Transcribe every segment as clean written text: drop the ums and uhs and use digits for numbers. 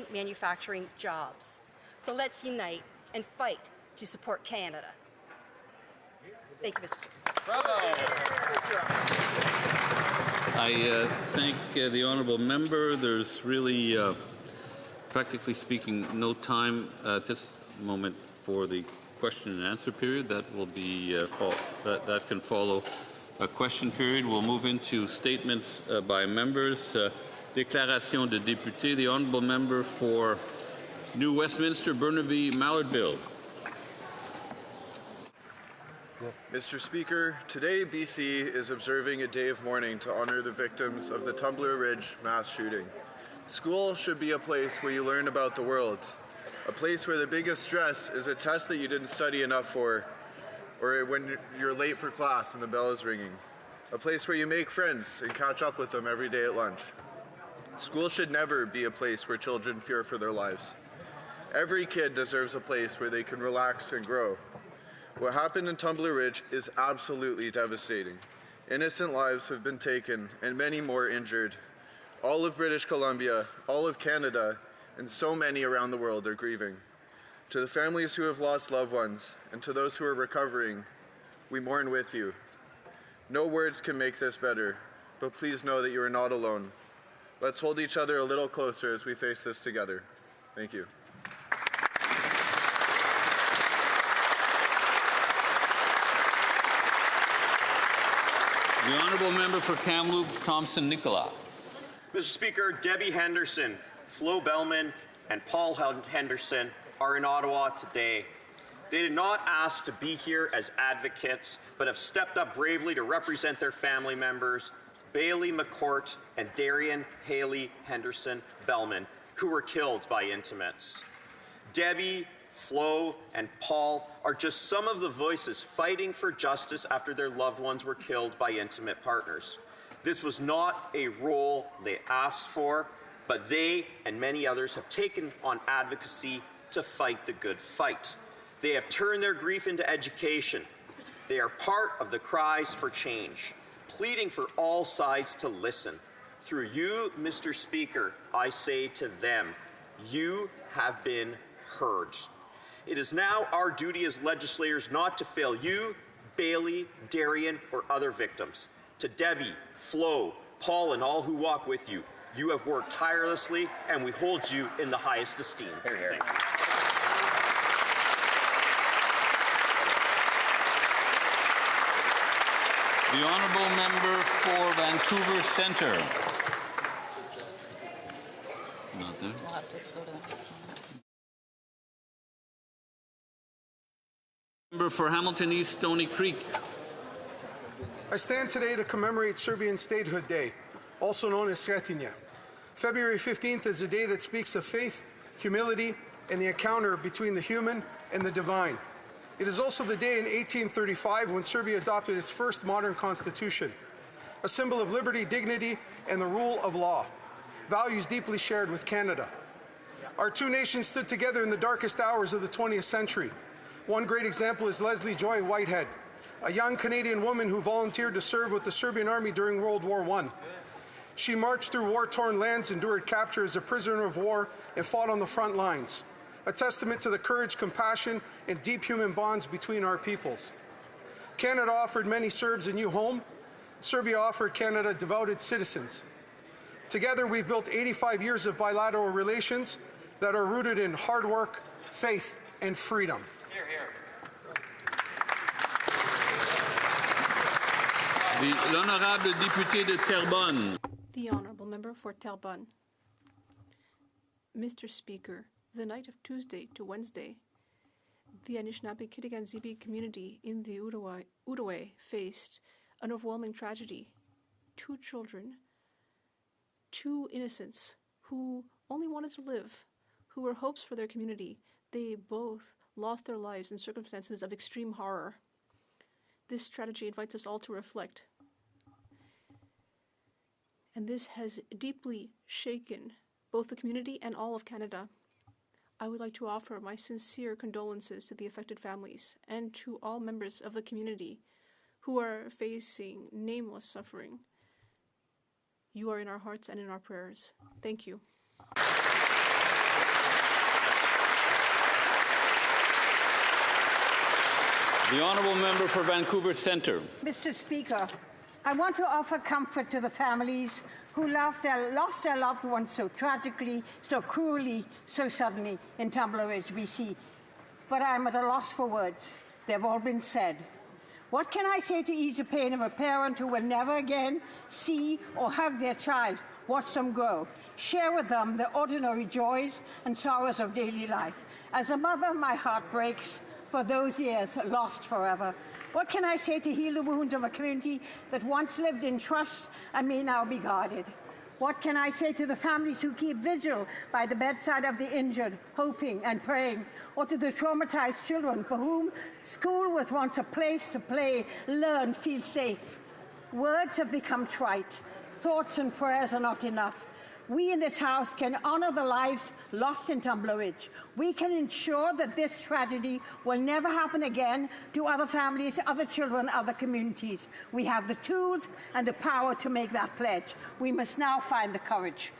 Canadian manufacturing jobs. So let's unite and fight to support Canada. Thank you, Mr. Speaker. Bravo. I thank the honourable member. There's really, practically speaking, no time at this moment for the question and answer period. That will be that can follow a question period. We'll move into statements by members. Déclaration de député. The honourable member for New Westminster, Burnaby, Mallardville. Mr. Speaker, today BC is observing a day of mourning to honor the victims of the Tumbler Ridge mass shooting. School should be a place where you learn about the world, a place where the biggest stress is a test that you didn't study enough for, or when you're late for class and the bell is ringing, a place where you make friends and catch up with them every day at lunch. School should never be a place where children fear for their lives. Every kid deserves a place where they can relax and grow. What happened in Tumbler Ridge is absolutely devastating. Innocent lives have been taken and many more injured. All of British Columbia, all of Canada, and so many around the world are grieving. To the families who have lost loved ones and to those who are recovering, we mourn with you. No words can make this better, but please know that you are not alone. Let's hold each other a little closer as we face this together. Thank you. The honourable member for Kamloops, Thompson Nicola. Mr. Speaker, Debbie Henderson, Flo Bellman, and Paul Henderson are in Ottawa today. They did not ask to be here as advocates, but have stepped up bravely to represent their family members, Bailey McCourt and Darian Haley Henderson Bellman, who were killed by intimates. Debbie, Flo, and Paul are just some of the voices fighting for justice after their loved ones were killed by intimate partners. This was not a role they asked for, but they and many others have taken on advocacy to fight the good fight. They have turned their grief into education. They are part of the cries for change, pleading for all sides to listen. Through you, Mr. Speaker, I say to them, you have been heard. It is now our duty as legislators not to fail you, Bailey, Darian, or other victims. To Debbie, Flo, Paul, and all who walk with you, you have worked tirelessly, and we hold you in the highest esteem. Hear, hear. Thank you. The honourable member for Vancouver Centre. Not there. We'll have to just go to the next one. Member for Hamilton East, Stony Creek. I stand today to commemorate Serbian Statehood Day, also known as Sretinja. February 15th is a day that speaks of faith, humility, and the encounter between the human and the divine. It is also the day in 1835 when Serbia adopted its first modern constitution, a symbol of liberty, dignity, and the rule of law, values deeply shared with Canada. Our two nations stood together in the darkest hours of the 20th century. One great example is Leslie Joy Whitehead, a young Canadian woman who volunteered to serve with the Serbian Army during World War I. She marched through war-torn lands, endured capture as a prisoner of war, and fought on the front lines, a testament to the courage, compassion, and deep human bonds between our peoples. Canada offered many Serbs a new home. Serbia offered Canada devoted citizens. Together, we've built 85 years of bilateral relations that are rooted in hard work, faith, and freedom. Hear, hear. L'honorable député de Terrebonne. The Honourable Member for Terrebonne. Mr. Speaker, the night of Tuesday to Wednesday, the Anishinaabe-Kitigan-Zibi community in the Outaouais faced an overwhelming tragedy. 2 children, 2 innocents who only wanted to live, who were hopes for their community. They both lost their lives in circumstances of extreme horror. This tragedy invites us all to reflect. And this has deeply shaken both the community and all of Canada. I would like to offer my sincere condolences to the affected families and to all members of the community who are facing nameless suffering. You are in our hearts and in our prayers. Thank you. The honourable member for Vancouver Centre. Mr. Speaker, I want to offer comfort to the families who lost their loved ones so tragically, so cruelly, so suddenly in Tumbler Ridge, BC. But I'm at a loss for words. They've all been said. What can I say to ease the pain of a parent who will never again see or hug their child, watch them grow, share with them the ordinary joys and sorrows of daily life? As a mother, my heart breaks for those years lost forever. What can I say to heal the wounds of a community that once lived in trust and may now be guarded? What can I say to the families who keep vigil by the bedside of the injured, hoping and praying? Or to the traumatized children for whom school was once a place to play, learn, feel safe? Words have become trite. Thoughts and prayers are not enough. We in this House can honor the lives lost in Tumbler Ridge. We can ensure that this tragedy will never happen again to other families, other children, other communities. We have the tools and the power to make that pledge. We must now find the courage.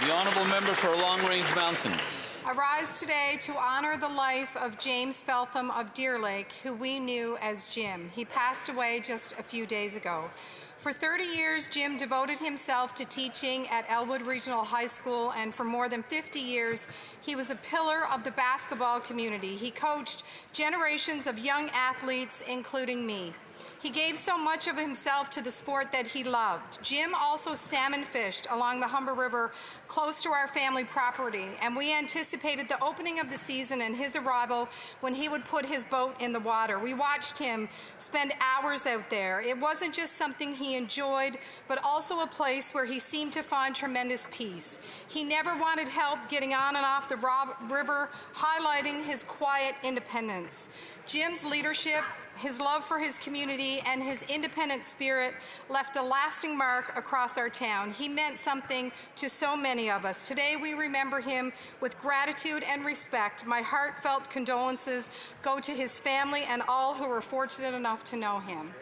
The honourable member for Long Range Mountains. I rise today to honor the life of James Feltham of Deer Lake, who we knew as Jim. He passed away just a few days ago. For 30 years, Jim devoted himself to teaching at Elwood Regional High School, and for more than 50 years, he was a pillar of the basketball community. He coached generations of young athletes, including me. He gave so much of himself to the sport that he loved. Jim also salmon fished along the Humber River close to our family property, and we anticipated the opening of the season and his arrival when he would put his boat in the water. We watched him spend hours out there. It wasn't just something he enjoyed, but also a place where he seemed to find tremendous peace. He never wanted help getting on and off the river, highlighting his quiet independence. Jim's leadership, his love for his community, and his independent spirit left a lasting mark across our town. He meant something to so many of us. Today we remember him with gratitude and respect. My heartfelt condolences go to his family and all who were fortunate enough to know him.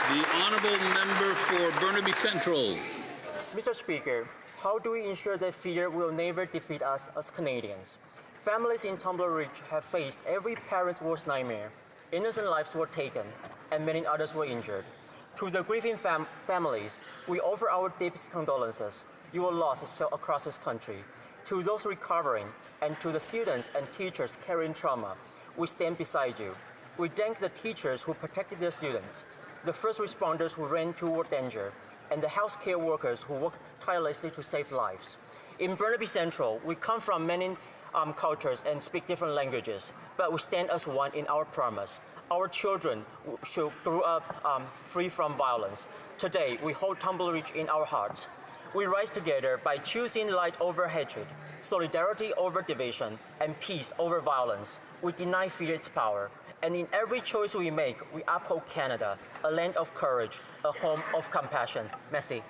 The honourable member for Burnaby Central. Mr. Speaker, how do we ensure that fear will never defeat us as Canadians? Families in Tumbler Ridge have faced every parent's worst nightmare. Innocent lives were taken, and many others were injured. To the grieving families, we offer our deepest condolences. Your loss is felt across this country. To those recovering, and to the students and teachers carrying trauma, we stand beside you. We thank the teachers who protected their students, the first responders who ran toward danger, and the healthcare workers who worked tirelessly to save lives. In Burnaby Central, we come from many cultures and speak different languages, but we stand as one in our promise. Our children should grow up free from violence. Today, we hold Tumbler Ridge in our hearts. We rise together by choosing light over hatred, solidarity over division, and peace over violence. We deny fear its power. And in every choice we make, we uphold Canada, a land of courage, a home of compassion. Merci.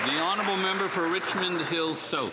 The honourable member for Richmond Hill South.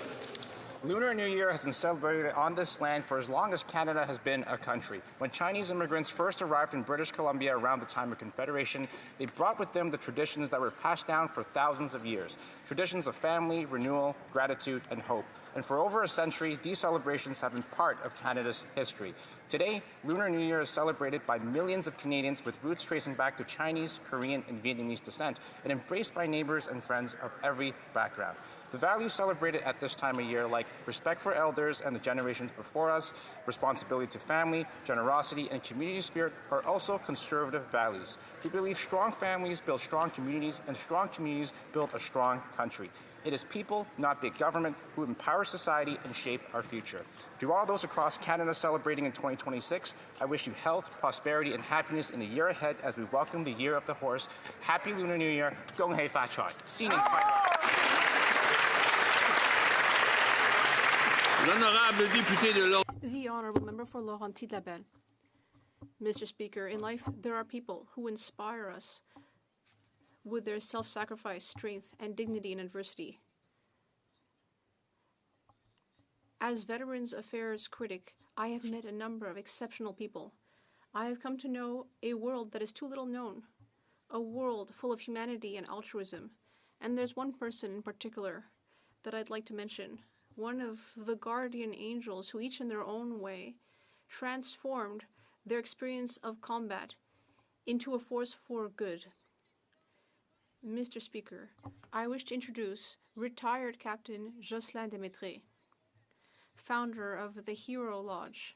Lunar New Year has been celebrated on this land for as long as Canada has been a country. When Chinese immigrants first arrived in British Columbia around the time of Confederation, they brought with them the traditions that were passed down for thousands of years. Traditions of family, renewal, gratitude, and hope. And for over a century, these celebrations have been part of Canada's history. Today, Lunar New Year is celebrated by millions of Canadians with roots tracing back to Chinese, Korean, and Vietnamese descent, and embraced by neighbors and friends of every background. The values celebrated at this time of year, like respect for elders and the generations before us, responsibility to family, generosity, and community spirit, are also conservative values. We believe strong families build strong communities, and strong communities build a strong country. It is people, not big government, who empower society and shape our future. To all those across Canada celebrating in 2026, I wish you health, prosperity, and happiness in the year ahead as we welcome the Year of the Horse. Happy Lunar New Year. Gong hei fa chai. Sining kwai lai. L'honorable député de Laurentides. The honourable member for Laurentides-Labelle. Mr. Speaker, in life, there are people who inspire us with their self-sacrifice, strength, and dignity in adversity. As Veterans Affairs critic, I have met a number of exceptional people. I have come to know a world that is too little known, a world full of humanity and altruism. And there's one person in particular that I'd like to mention, one of the guardian angels who each in their own way transformed their experience of combat into a force for good. Mr. Speaker, I wish to introduce retired Captain Jocelyn Demetre, founder of the Hero Lodge,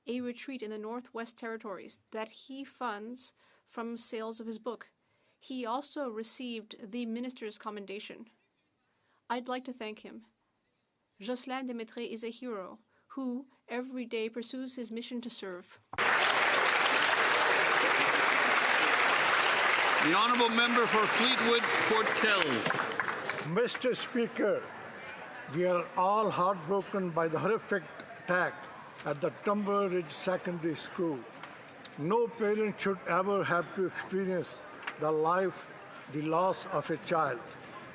a retreat in the Northwest Territories that he funds from sales of his book. He also received the Minister's Commendation. I'd like to thank him. Jocelyn Demetre is a hero who every day pursues his mission to serve. The honourable member for Fleetwood Port Kells. Mr. Speaker, we are all heartbroken by the horrific attack at the Tumbler Ridge Secondary School. No parent should ever have to experience the loss of a child.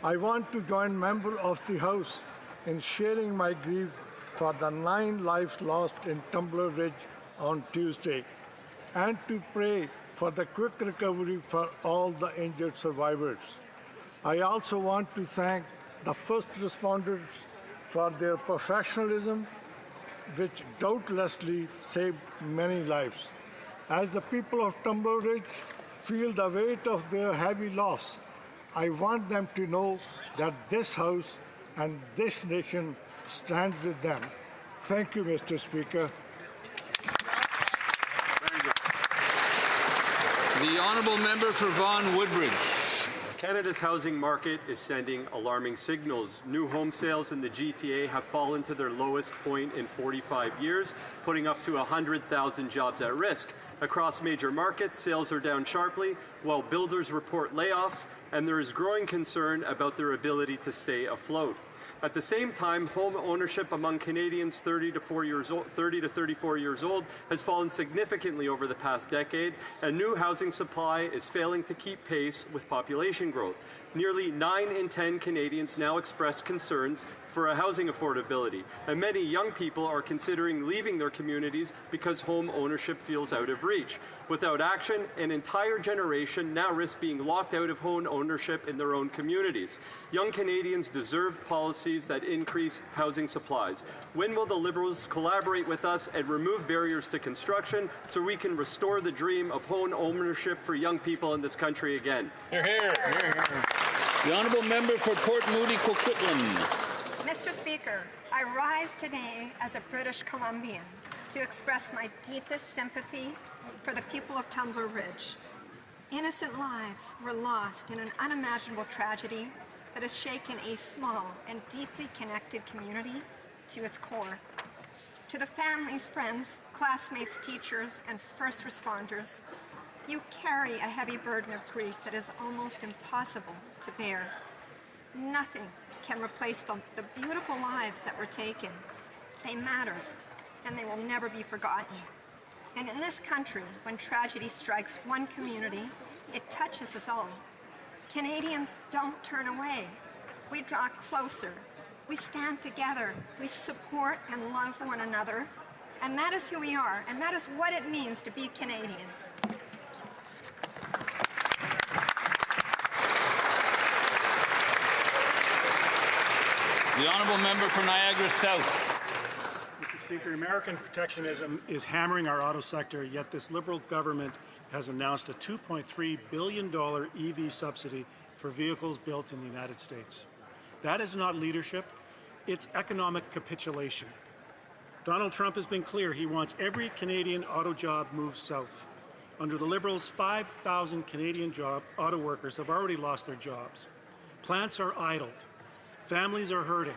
I want to join members of the House in sharing my grief for the 9 lives lost in Tumbler Ridge on Tuesday, and to pray for the quick recovery for all the injured survivors. I also want to thank the first responders for their professionalism, which doubtlessly saved many lives. As the people of Tumbler Ridge feel the weight of their heavy loss, I want them to know that this House and this nation stands with them. Thank you, Mr. Speaker. The honourable member for Vaughan Woodbridge. Canada's housing market is sending alarming signals. New home sales in the GTA have fallen to their lowest point in 45 years, putting up to 100,000 jobs at risk. Across major markets, sales are down sharply, while builders report layoffs, and there is growing concern about their ability to stay afloat. At the same time, home ownership among Canadians 30 to 34 years old has fallen significantly over the past decade, and new housing supply is failing to keep pace with population growth. Nearly 9 in 10 Canadians now express concerns for a housing affordability, and many young people are considering leaving their communities because home ownership feels out of reach. Without action, an entire generation now risks being locked out of home ownership in their own communities. Young Canadians deserve policies that increase housing supplies. When will the Liberals collaborate with us and remove barriers to construction so we can restore the dream of home ownership for young people in this country again? Hear, hear. Hear, hear. The honourable member for Port Moody Coquitlam. Mr. Speaker, I rise today as a British Columbian to express my deepest sympathy for the people of Tumbler Ridge. Innocent lives were lost in an unimaginable tragedy that has shaken a small and deeply connected community to its core. To the families, friends, classmates, teachers, and first responders, you carry a heavy burden of grief that is almost impossible to bear. Nothing can replace the beautiful lives that were taken. They matter, and they will never be forgotten. And in this country, when tragedy strikes one community, it touches us all. Canadians don't turn away. We draw closer. We stand together. We support and love one another. And that is who we are, and that is what it means to be Canadian. The honourable member for Niagara South. Mr. Speaker, American protectionism is hammering our auto sector, yet this Liberal government has announced a $2.3 billion EV subsidy for vehicles built in the United States. That is not leadership, it's economic capitulation. Donald Trump has been clear he wants every Canadian auto job moved south. Under the Liberals, 5,000 Canadian auto workers have already lost their jobs. Plants are idled. Families are hurting.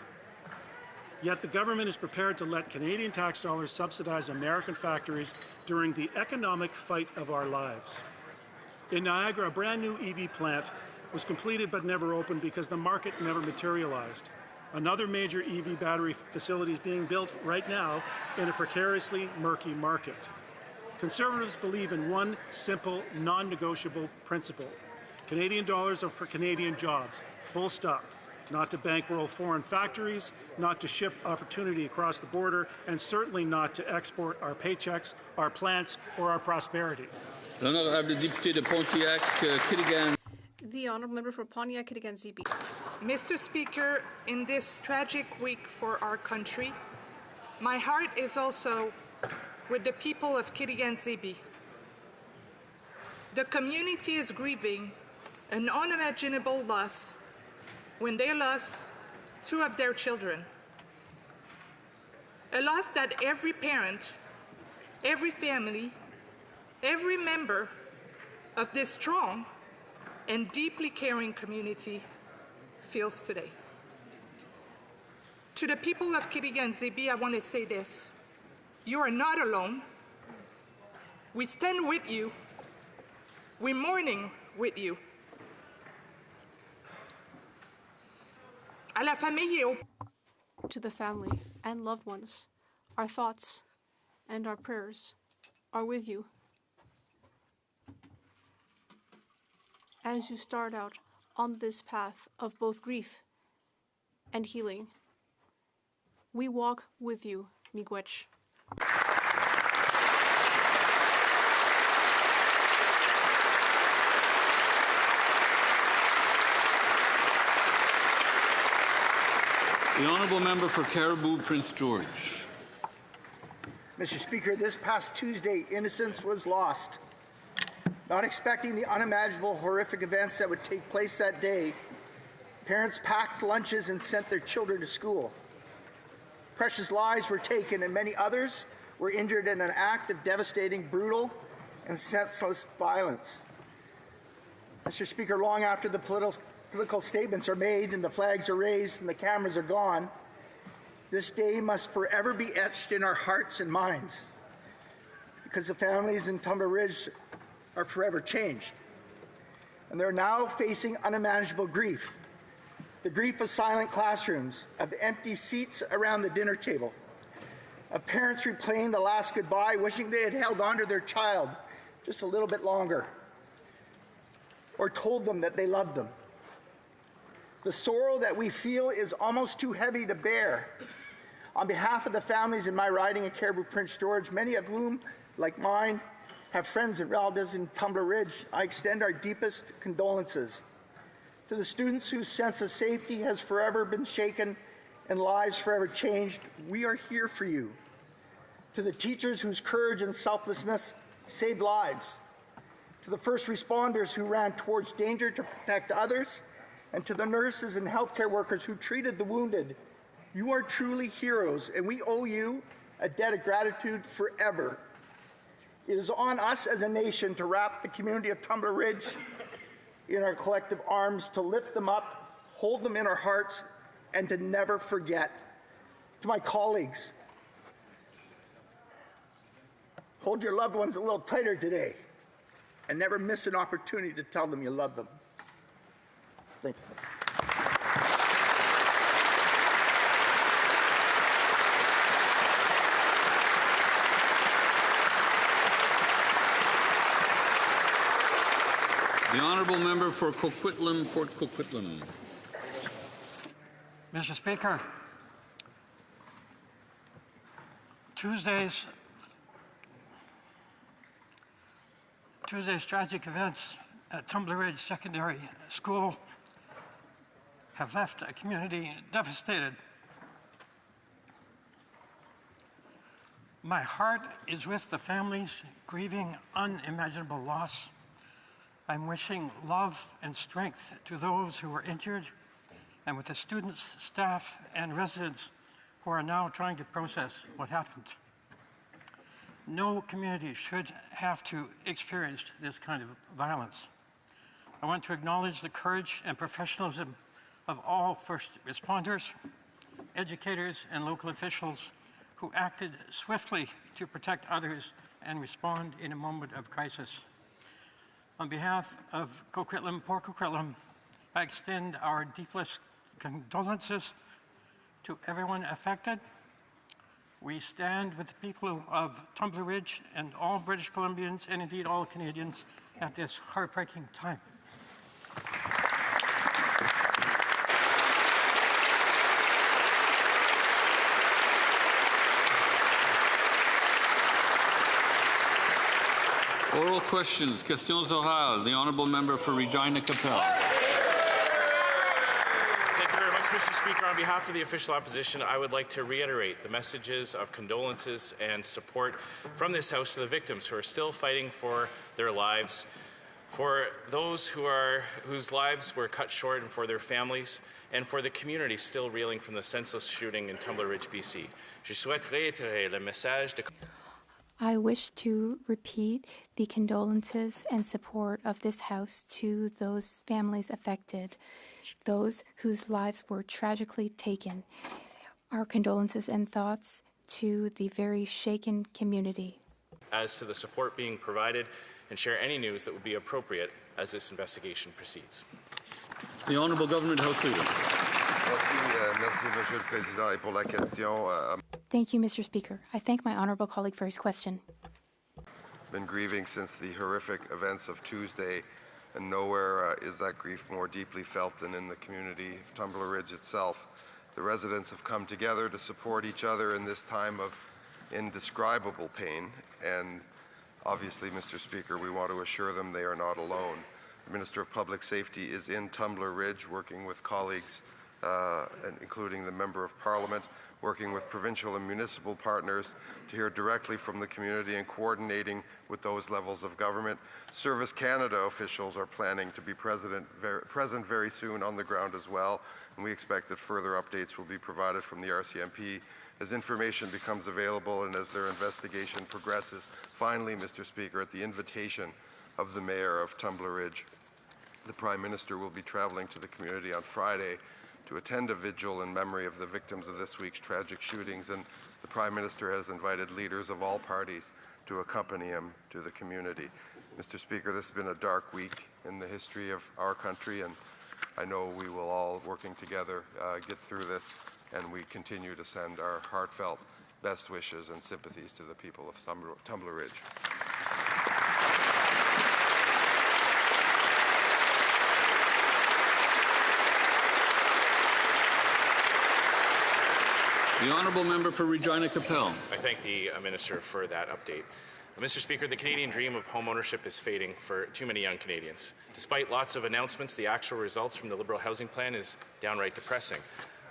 Yet the government is prepared to let Canadian tax dollars subsidize American factories during the economic fight of our lives. In Niagara, a brand new EV plant was completed but never opened because the market never materialized. Another major EV battery facility is being built right now in a precariously murky market. Conservatives believe in one simple, non-negotiable principle. Canadian dollars are for Canadian jobs, full stop. not to bankroll foreign factories, not to ship opportunity across the border, and certainly not to export our paychecks, our plants, or our prosperity. L'honorable député de Pontiac, Kitigan. The honourable member for Pontiac, Kitigan Zibi. Mr. Speaker, in this tragic week for our country, my heart is also with the people of Kitigan Zibi. The community is grieving an unimaginable loss when they lost two of their children. A loss that every parent, every family, every member of this strong and deeply caring community feels today. To the people of Kitigan Zibi, I want to say this. You are not alone. We stand with you. We're mourning with you. À la famille et au... To the family and loved ones, our thoughts and our prayers are with you. As you start out on this path of both grief and healing, we walk with you, Miigwech. The honourable member for Caribou, Prince George. Mr. Speaker, this past Tuesday, innocence was lost. Not expecting the unimaginable, horrific events that would take place that day, parents packed lunches and sent their children to school. Precious lives were taken and many others were injured in an act of devastating, brutal, and senseless violence. Mr. Speaker, long after the political statements are made and the flags are raised and the cameras are gone, this day must forever be etched in our hearts and minds, because the families in Tumbler Ridge are forever changed. And they're now facing unimaginable grief. The grief of silent classrooms, of empty seats around the dinner table, of parents replaying the last goodbye, wishing they had held on to their child just a little bit longer, or told them that they loved them. The sorrow that we feel is almost too heavy to bear. On behalf of the families in my riding of Caribou Prince George, many of whom, like mine, have friends and relatives in Tumbler Ridge, I extend our deepest condolences. To the students whose sense of safety has forever been shaken and lives forever changed, we are here for you. To the teachers whose courage and selflessness saved lives. To the first responders who ran towards danger to protect others, and to the nurses and healthcare workers who treated the wounded, you are truly heroes, and we owe you a debt of gratitude forever. It is on us as a nation to wrap the community of Tumbler Ridge in our collective arms, to lift them up, hold them in our hearts, and to never forget. To my colleagues, hold your loved ones a little tighter today, and never miss an opportunity to tell them you love them. Thank you. The honourable member for Coquitlam, Port Coquitlam. Mr. Speaker, Tuesday's tragic events at Tumbler Ridge Secondary School have left a community devastated. My heart is with the families grieving unimaginable loss. I'm wishing love and strength to those who were injured, and with the students, staff, and residents who are now trying to process what happened. No community should have to experience this kind of violence. I want to acknowledge the courage and professionalism of all first responders, educators, and local officials who acted swiftly to protect others and respond in a moment of crisis. On behalf of Coquitlam, Port Coquitlam, I extend our deepest condolences to everyone affected. We stand with the people of Tumbler Ridge and all British Columbians, and indeed all Canadians, at this heartbreaking time. Oral questions. Questions orales. The honourable member for Regina Capel. Thank you very much, Mr. Speaker. On behalf of the official opposition, I would like to reiterate the messages of condolences and support from this House to the victims who are still fighting for their lives, for those whose lives were cut short, and for their families, and for the community still reeling from the senseless shooting in Tumbler Ridge, BC. Je souhaite réitérer le message de... I wish to repeat the condolences and support of this House to those families affected, those whose lives were tragically taken. Our condolences and thoughts to the very shaken community. As to the support being provided, and share any news that would be appropriate as this investigation proceeds. The Honourable Government House Leader. Merci, Monsieur le Président, et pour la question. Thank you, Mr. Speaker. I thank my honourable colleague for his question. Been grieving since the horrific events of Tuesday, and nowhere is that grief more deeply felt than in the community of Tumbler Ridge itself. The residents have come together to support each other in this time of indescribable pain, and obviously, Mr. Speaker, we want to assure them they are not alone. The Minister of Public Safety is in Tumbler Ridge working with colleagues, and including the Member of Parliament, working with provincial and municipal partners to hear directly from the community and coordinating with those levels of government. Service Canada officials are planning to be present very soon on the ground as well, and we expect that further updates will be provided from the RCMP as information becomes available and as their investigation progresses. Finally, Mr. Speaker, at the invitation of the Mayor of Tumbler Ridge, the Prime Minister will be traveling to the community on Friday to attend a vigil in memory of the victims of this week's tragic shootings, and the Prime Minister has invited leaders of all parties to accompany him to the community. Mr. Speaker, this has been a dark week in the history of our country, and I know we will all, working together, get through this, and we continue to send our heartfelt best wishes and sympathies to the people of Tumbler Ridge. The honourable member for Regina Capel. I thank the Minister for that update. Mr. Speaker, the Canadian dream of home ownership is fading for too many young Canadians. Despite lots of announcements, the actual results from the Liberal housing plan is downright depressing.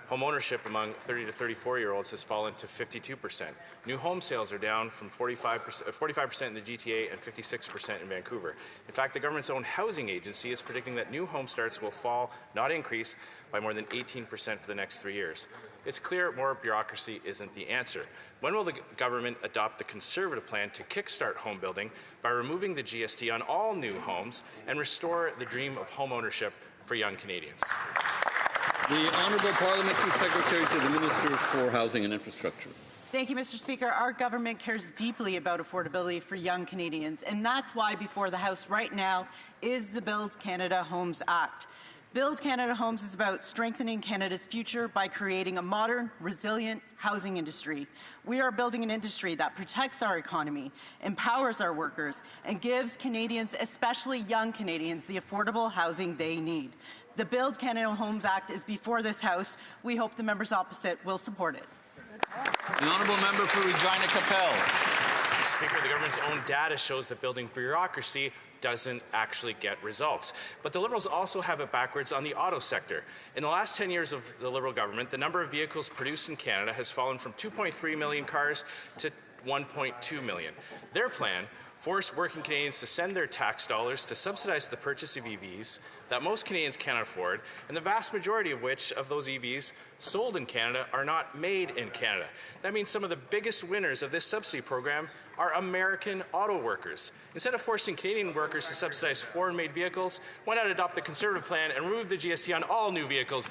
Home ownership among 30 to 34-year-olds has fallen to 52%. New home sales are down from 45% in the GTA and 56% in Vancouver. In fact, the government's own housing agency is predicting that new home starts will fall, not increase, by more than 18% for the next 3 years. It's clear more bureaucracy isn't the answer. When will the government adopt the Conservative plan to kickstart home building by removing the GST on all new homes and restore the dream of home ownership for young Canadians? The Honourable Parliamentary Secretary to the Minister for Housing and Infrastructure. Thank you, Mr. Speaker. Our government cares deeply about affordability for young Canadians, and that's why before the House right now is the Build Canada Homes Act. Build Canada Homes is about strengthening Canada's future by creating a modern, resilient housing industry. We are building an industry that protects our economy, empowers our workers, and gives Canadians, especially young Canadians, the affordable housing they need. The Build Canada Homes Act is before this House. We hope the members opposite will support it. The honourable member for Regina Capel. Mr. Speaker, the government's own data shows that building bureaucracy doesn't actually get results. But the Liberals also have it backwards on the auto sector. In the last 10 years of the Liberal government, the number of vehicles produced in Canada has fallen from 2.3 million cars to 1.2 million. Their plan forced working Canadians to send their tax dollars to subsidize the purchase of EVs that most Canadians can't afford, and the vast majority of which of those EVs sold in Canada are not made in Canada. That means some of the biggest winners of this subsidy program are American auto workers. Instead of forcing Canadian workers to subsidize foreign-made vehicles, why not adopt the Conservative plan and remove the GST on all new vehicles?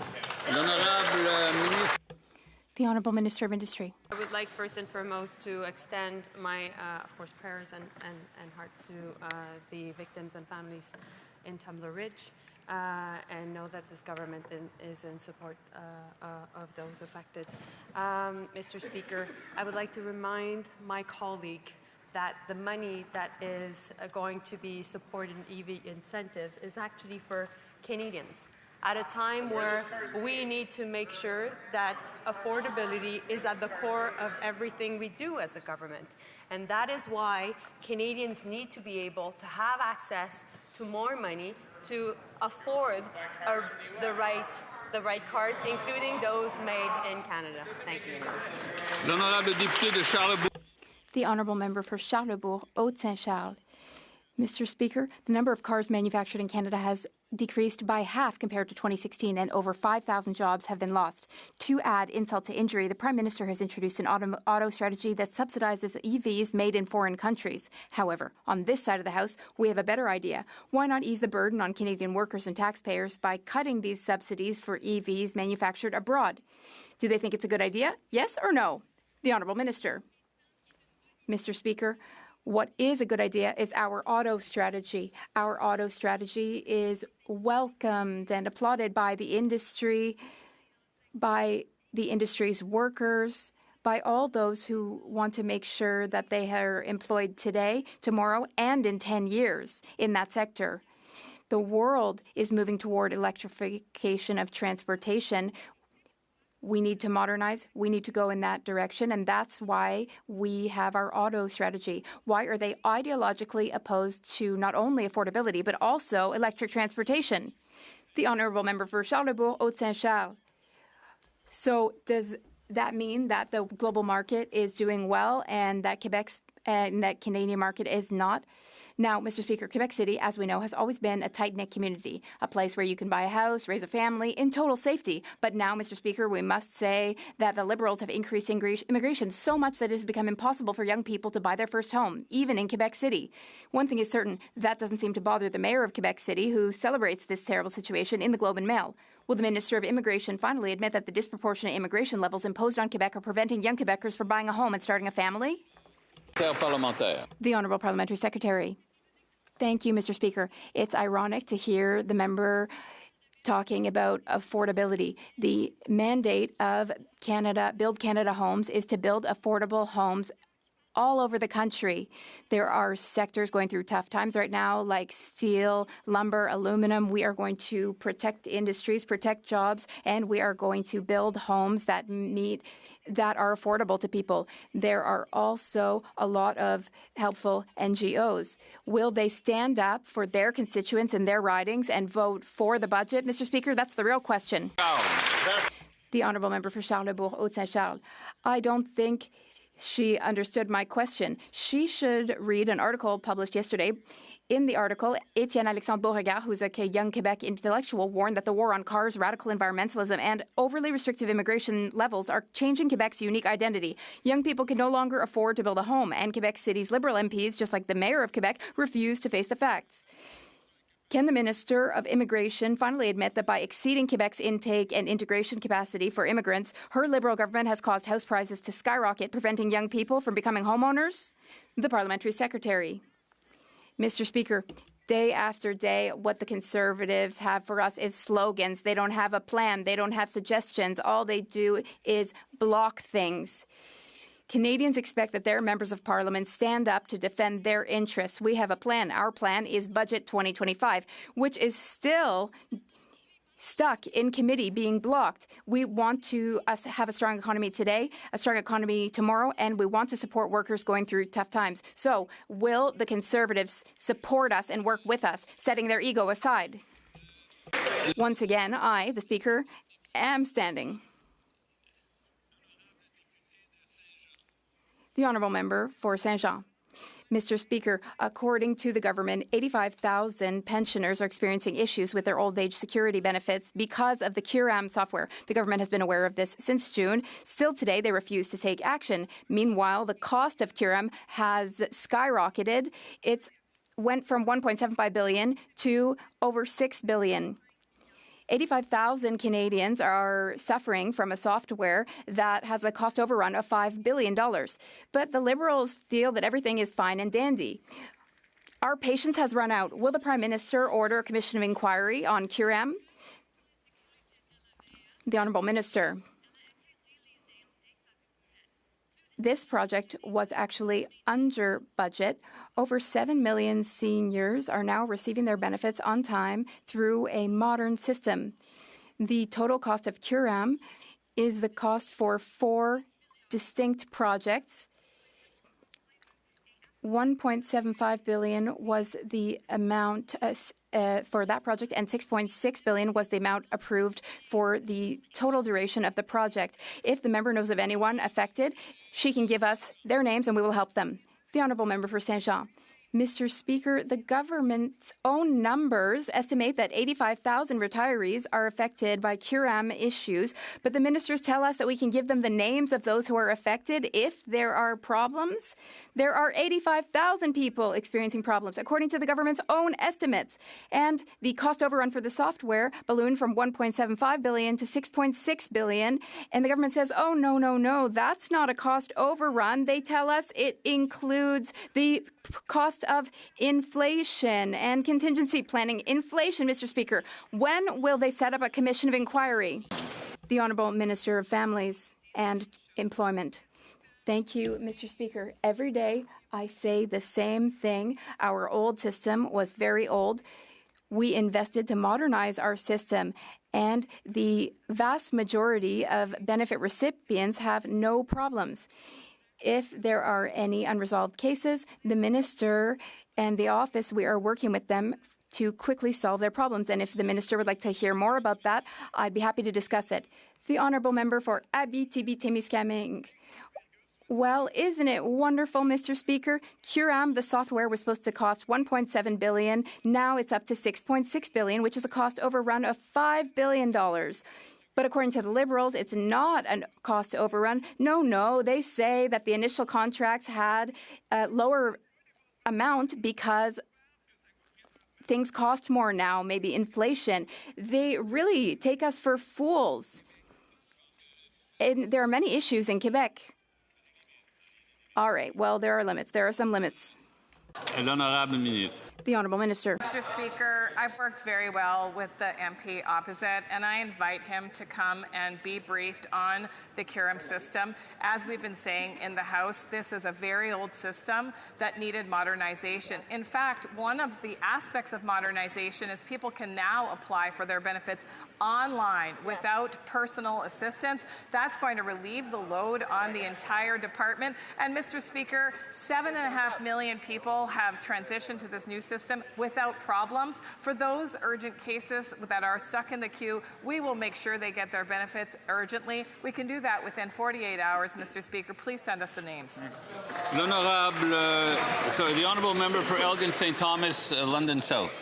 The Honourable Minister of Industry. I would like first and foremost to extend my, of course, prayers and heart to the victims and families in Tumbler Ridge, and know that this government is in support of those affected. Mr. Speaker, I would like to remind my colleague that the money that is going to be supported in EV incentives is actually for Canadians. at a time where we need to make sure that affordability is at the core of everything we do as a government. And that is why Canadians need to be able to have access to more money to afford the right cars, including those made in Canada. Thank you. L'honorable député de Charlebourg. The honourable member for Charlebourg, Haute-Saint-Charles. Mr. Speaker, the number of cars manufactured in Canada has decreased by half compared to 2016, and over 5,000 jobs have been lost. To add insult to injury, the Prime Minister has introduced an auto strategy that subsidizes EVs made in foreign countries. However, on this side of the House, we have a better idea. Why not ease the burden on Canadian workers and taxpayers by cutting these subsidies for EVs manufactured abroad? Do they think it's a good idea? Yes or no? The Honourable Minister. Mr. Speaker, what is a good idea is our auto strategy. Our auto strategy is welcomed and applauded by the industry, by the industry's workers, by all those who want to make sure that they are employed today, tomorrow, and in 10 years in that sector. The world is moving toward electrification of transportation. We need to modernize. We need to go in that direction, and that's why we have our auto strategy. Why are they ideologically opposed to not only affordability, but also electric transportation? The honourable member for Charlebourg, Haute-Saint-Charles. So does that mean that the global market is doing well and that that Canadian market is not? Now, Mr. Speaker, Quebec City, as we know, has always been a tight-knit community, a place where you can buy a house, raise a family in total safety. But now, Mr. Speaker, we must say that the Liberals have increased immigration so much that it has become impossible for young people to buy their first home, even in Quebec City. One thing is certain, that doesn't seem to bother the mayor of Quebec City, who celebrates this terrible situation in the Globe and Mail. Will the Minister of Immigration finally admit that the disproportionate immigration levels imposed on Quebec are preventing young Quebecers from buying a home and starting a family? The Honourable Parliamentary Secretary. Thank you, Mr. Speaker. It's ironic to hear the member talking about affordability. The mandate of Build Canada Homes is to build affordable homes all over the country. There are sectors going through tough times right now, like steel, lumber, aluminum. We are going to protect industries, protect jobs, and we are going to build homes that are affordable to people. There are also a lot of helpful NGOs. Will they stand up for their constituents in their ridings and vote for the budget, Mr. Speaker? That's the real question. The honourable member for Charlebourg, Haute-Saint-Charles. I don't think she understood my question. She should read an article published yesterday. In the article, Étienne Alexandre Beauregard, who's a young Quebec intellectual, warned that the war on cars, radical environmentalism, and overly restrictive immigration levels are changing Quebec's unique identity. Young people can no longer afford to build a home, and Quebec City's Liberal MPs, just like the mayor of Quebec, refuse to face the facts. Can the Minister of Immigration finally admit that by exceeding Quebec's intake and integration capacity for immigrants, her Liberal government has caused house prices to skyrocket, preventing young people from becoming homeowners? The Parliamentary Secretary. Mr. Speaker, day after day, what the Conservatives have for us is slogans. They don't have a plan. They don't have suggestions. All they do is block things. Canadians expect that their members of parliament stand up to defend their interests. We have a plan. Our plan is Budget 2025, which is still stuck in committee being blocked. We want to have a strong economy today, a strong economy tomorrow, and we want to support workers going through tough times. So will the Conservatives support us and work with us, setting their ego aside? Once again, I, the Speaker, am standing. The honourable member for Saint-Jean. Mr. Speaker, according to the government, 85,000 pensioners are experiencing issues with their old age security benefits because of the CURAM software. The government has been aware of this since June. Still today, they refuse to take action. Meanwhile, the cost of CURAM has skyrocketed. It went from $1.75 billion to over $6 billion. 85,000 Canadians are suffering from a software that has a cost overrun of $5 billion. But the Liberals feel that everything is fine and dandy. Our patience has run out. Will the Prime Minister order a commission of inquiry on CURAM? The Honourable Minister. This project was actually under budget. Over 7 million seniors are now receiving their benefits on time through a modern system. The total cost of CURAM is the cost for 4 distinct projects. 1.75 billion was the amount for that project, and 6.6 billion was the amount approved for the total duration of the project. If the member knows of anyone affected, she can give us their names and we will help them. The Honourable Member for Saint-Jean. Mr. Speaker, the government's own numbers estimate that 85,000 retirees are affected by CURAM issues, but the ministers tell us that we can give them the names of those who are affected if there are problems. There are 85,000 people experiencing problems, according to the government's own estimates. And the cost overrun for the software ballooned from 1.75 billion to 6.6 billion. And the government says, oh, no, that's not a cost overrun. They tell us it includes the cost of inflation and contingency planning. Inflation, Mr. Speaker. When will they set up a commission of inquiry? The Honourable Minister of Families and Employment. Thank you, Mr. Speaker. Every day I say the same thing. Our old system was very old. We invested to modernize our system, and the vast majority of benefit recipients have no problems. If there are any unresolved cases, the minister and the office, we are working with them to quickly solve their problems. And if the minister would like to hear more about that, I'd be happy to discuss it. The Honourable Member for Abitibi-Témiscamingue. Well, isn't it wonderful, Mr. Speaker? CURAM, the software, was supposed to cost $1.7 billion. Now it's up to $6.6 billion, which is a cost overrun of $5 billion. But according to the Liberals, it's not a cost overrun. No, they say that the initial contracts had a lower amount because things cost more now, maybe inflation. They really take us for fools. And there are many issues in Quebec. All right, well, there are limits. There are some limits. L'honorable ministre. The Honourable Minister. Mr. Speaker, I've worked very well with the MP opposite, and I invite him to come and be briefed on the CURAM system. As we've been saying in the House, this is a very old system that needed modernization. In fact, one of the aspects of modernization is people can now apply for their benefits online without personal assistance. That's going to relieve the load on the entire department. And Mr. Speaker, 7.5 million people have transitioned to this new system without problems. For those urgent cases that are stuck in the queue, we will make sure they get their benefits urgently. We can do that within 48 hours, Mr. Speaker. Please send us the names. The Honourable Member for Elgin St. Thomas, London South.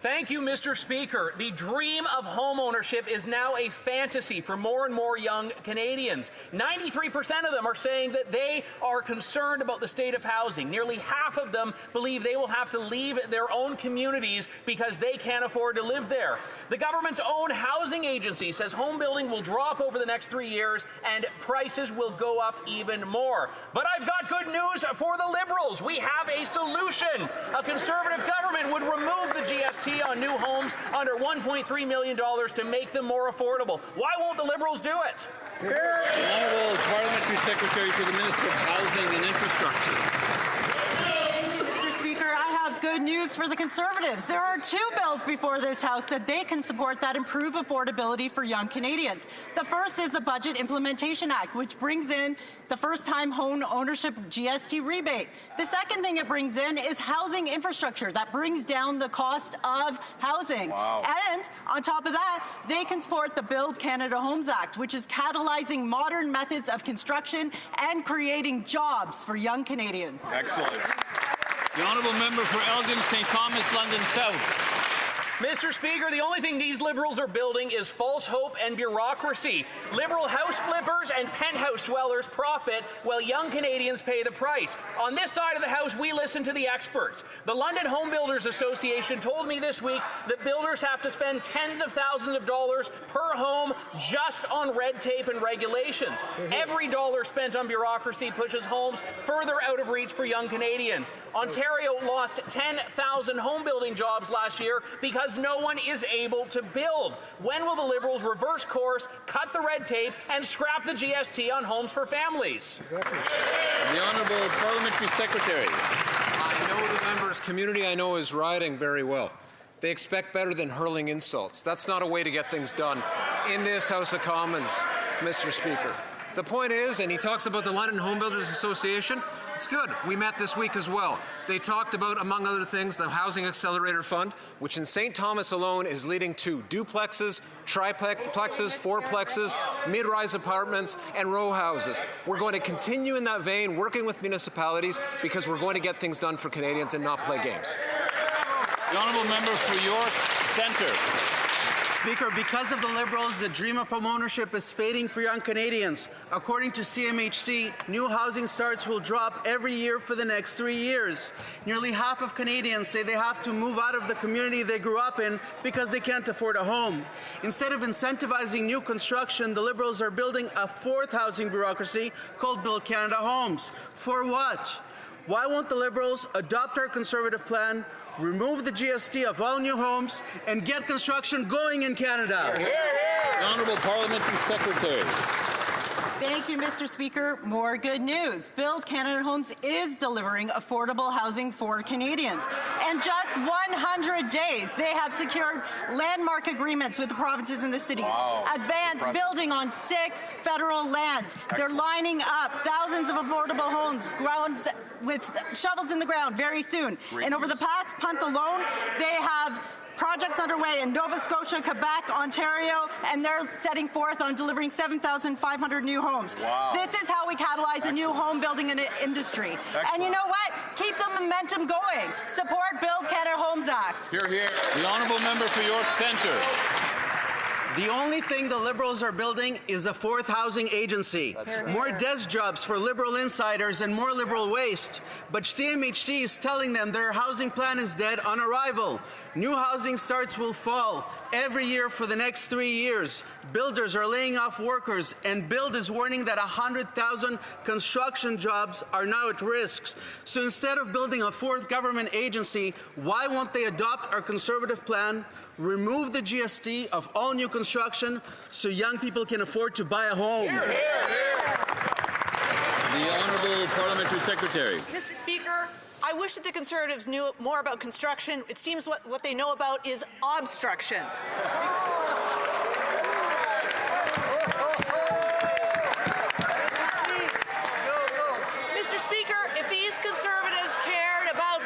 Thank you, Mr. Speaker. The dream of home ownership is now a fantasy for more and more young Canadians. 93% of them are saying that they are concerned about the state of housing. Nearly half of them believe they will have to leave their own communities because they can't afford to live there. The government's own housing agency says home building will drop over the next 3 years and prices will go up even more. But I've got good news for the Liberals. We have a solution. A Conservative government would remove the GST on new homes under $1.3 million to make them more affordable. Why won't the Liberals do it? The Honourable Parliamentary Secretary to the Minister of Housing and Infrastructure. Mr. Speaker, I have good news for the Conservatives. There are 2 bills before this House that they can support that improve affordability for young Canadians. The first is the Budget Implementation Act, which brings in the first-time home ownership GST rebate. The second thing it brings in is housing infrastructure that brings down the cost of housing. Wow. And on top of that, they can support the Build Canada Homes Act, which is catalyzing modern methods of construction and creating jobs for young Canadians. Excellent. The Honourable Member for Elgin St. Thomas, London South. Mr. Speaker, the only thing these Liberals are building is false hope and bureaucracy. Liberal house flippers and penthouse dwellers profit while young Canadians pay the price. On this side of the House, we listen to the experts. The London Home Builders Association told me this week that builders have to spend tens of thousands of dollars per home just on red tape and regulations. Every dollar spent on bureaucracy pushes homes further out of reach for young Canadians. Ontario lost 10,000 home building jobs last year because because no one is able to build. When will the Liberals reverse course, cut the red tape, and scrap the GST on homes for families? The Honourable Parliamentary Secretary. I know the members' community I know is riding very well. They expect better than hurling insults. That's not a way to get things done in this House of Commons, Mr. Speaker. The point is, and he talks about the London Home Builders Association, it's good. We met this week as well. They talked about, among other things, the Housing Accelerator Fund, which in St. Thomas alone is leading to duplexes, triplexes, fourplexes, mid-rise apartments, and row houses. We're going to continue in that vein, working with municipalities, because we're going to get things done for Canadians and not play games. The Honourable Member for York Centre. Speaker, because of the Liberals, the dream of home ownership is fading for young Canadians. According to CMHC, new housing starts will drop every year for the next 3 years. Nearly half of Canadians say they have to move out of the community they grew up in because they can't afford a home. Instead of incentivizing new construction, the Liberals are building a fourth housing bureaucracy called Build Canada Homes. For what? Why won't the Liberals adopt our Conservative plan, remove the GST of all new homes, and get construction going in Canada? The Honourable Parliamentary Secretary. Thank you, Mr. Speaker. More good news. Build Canada Homes is delivering affordable housing for Canadians. In just 100 days, they have secured landmark agreements with the provinces and the cities. Wow. Advanced building on 6 federal lands. They're lining up thousands of affordable homes, grounds with shovels in the ground very soon. And over the past month alone, they have projects underway in Nova Scotia, Quebec, Ontario, and they're setting forth on delivering 7,500 new homes. Wow. This is how we catalyze a new home building industry. Excellent. And you know what? Keep the momentum going. Support Build Canada Homes Act. Hear, hear. The Honourable Member for York Centre. The only thing the Liberals are building is a fourth housing agency. More desk jobs for Liberal insiders and more Liberal waste. But CMHC is telling them their housing plan is dead on arrival. New housing starts will fall every year for the next 3 years. Builders are laying off workers, and Build is warning that 100,000 construction jobs are now at risk. So instead of building a fourth government agency, why won't they adopt our Conservative plan, remove the GST of all new construction so young people can afford to buy a home? Hear, hear. The Honourable Parliamentary Secretary. Mr. Speaker, I wish that the Conservatives knew more about construction. It seems what they know about is obstruction. Mr. Speaker, if these Conservatives cared about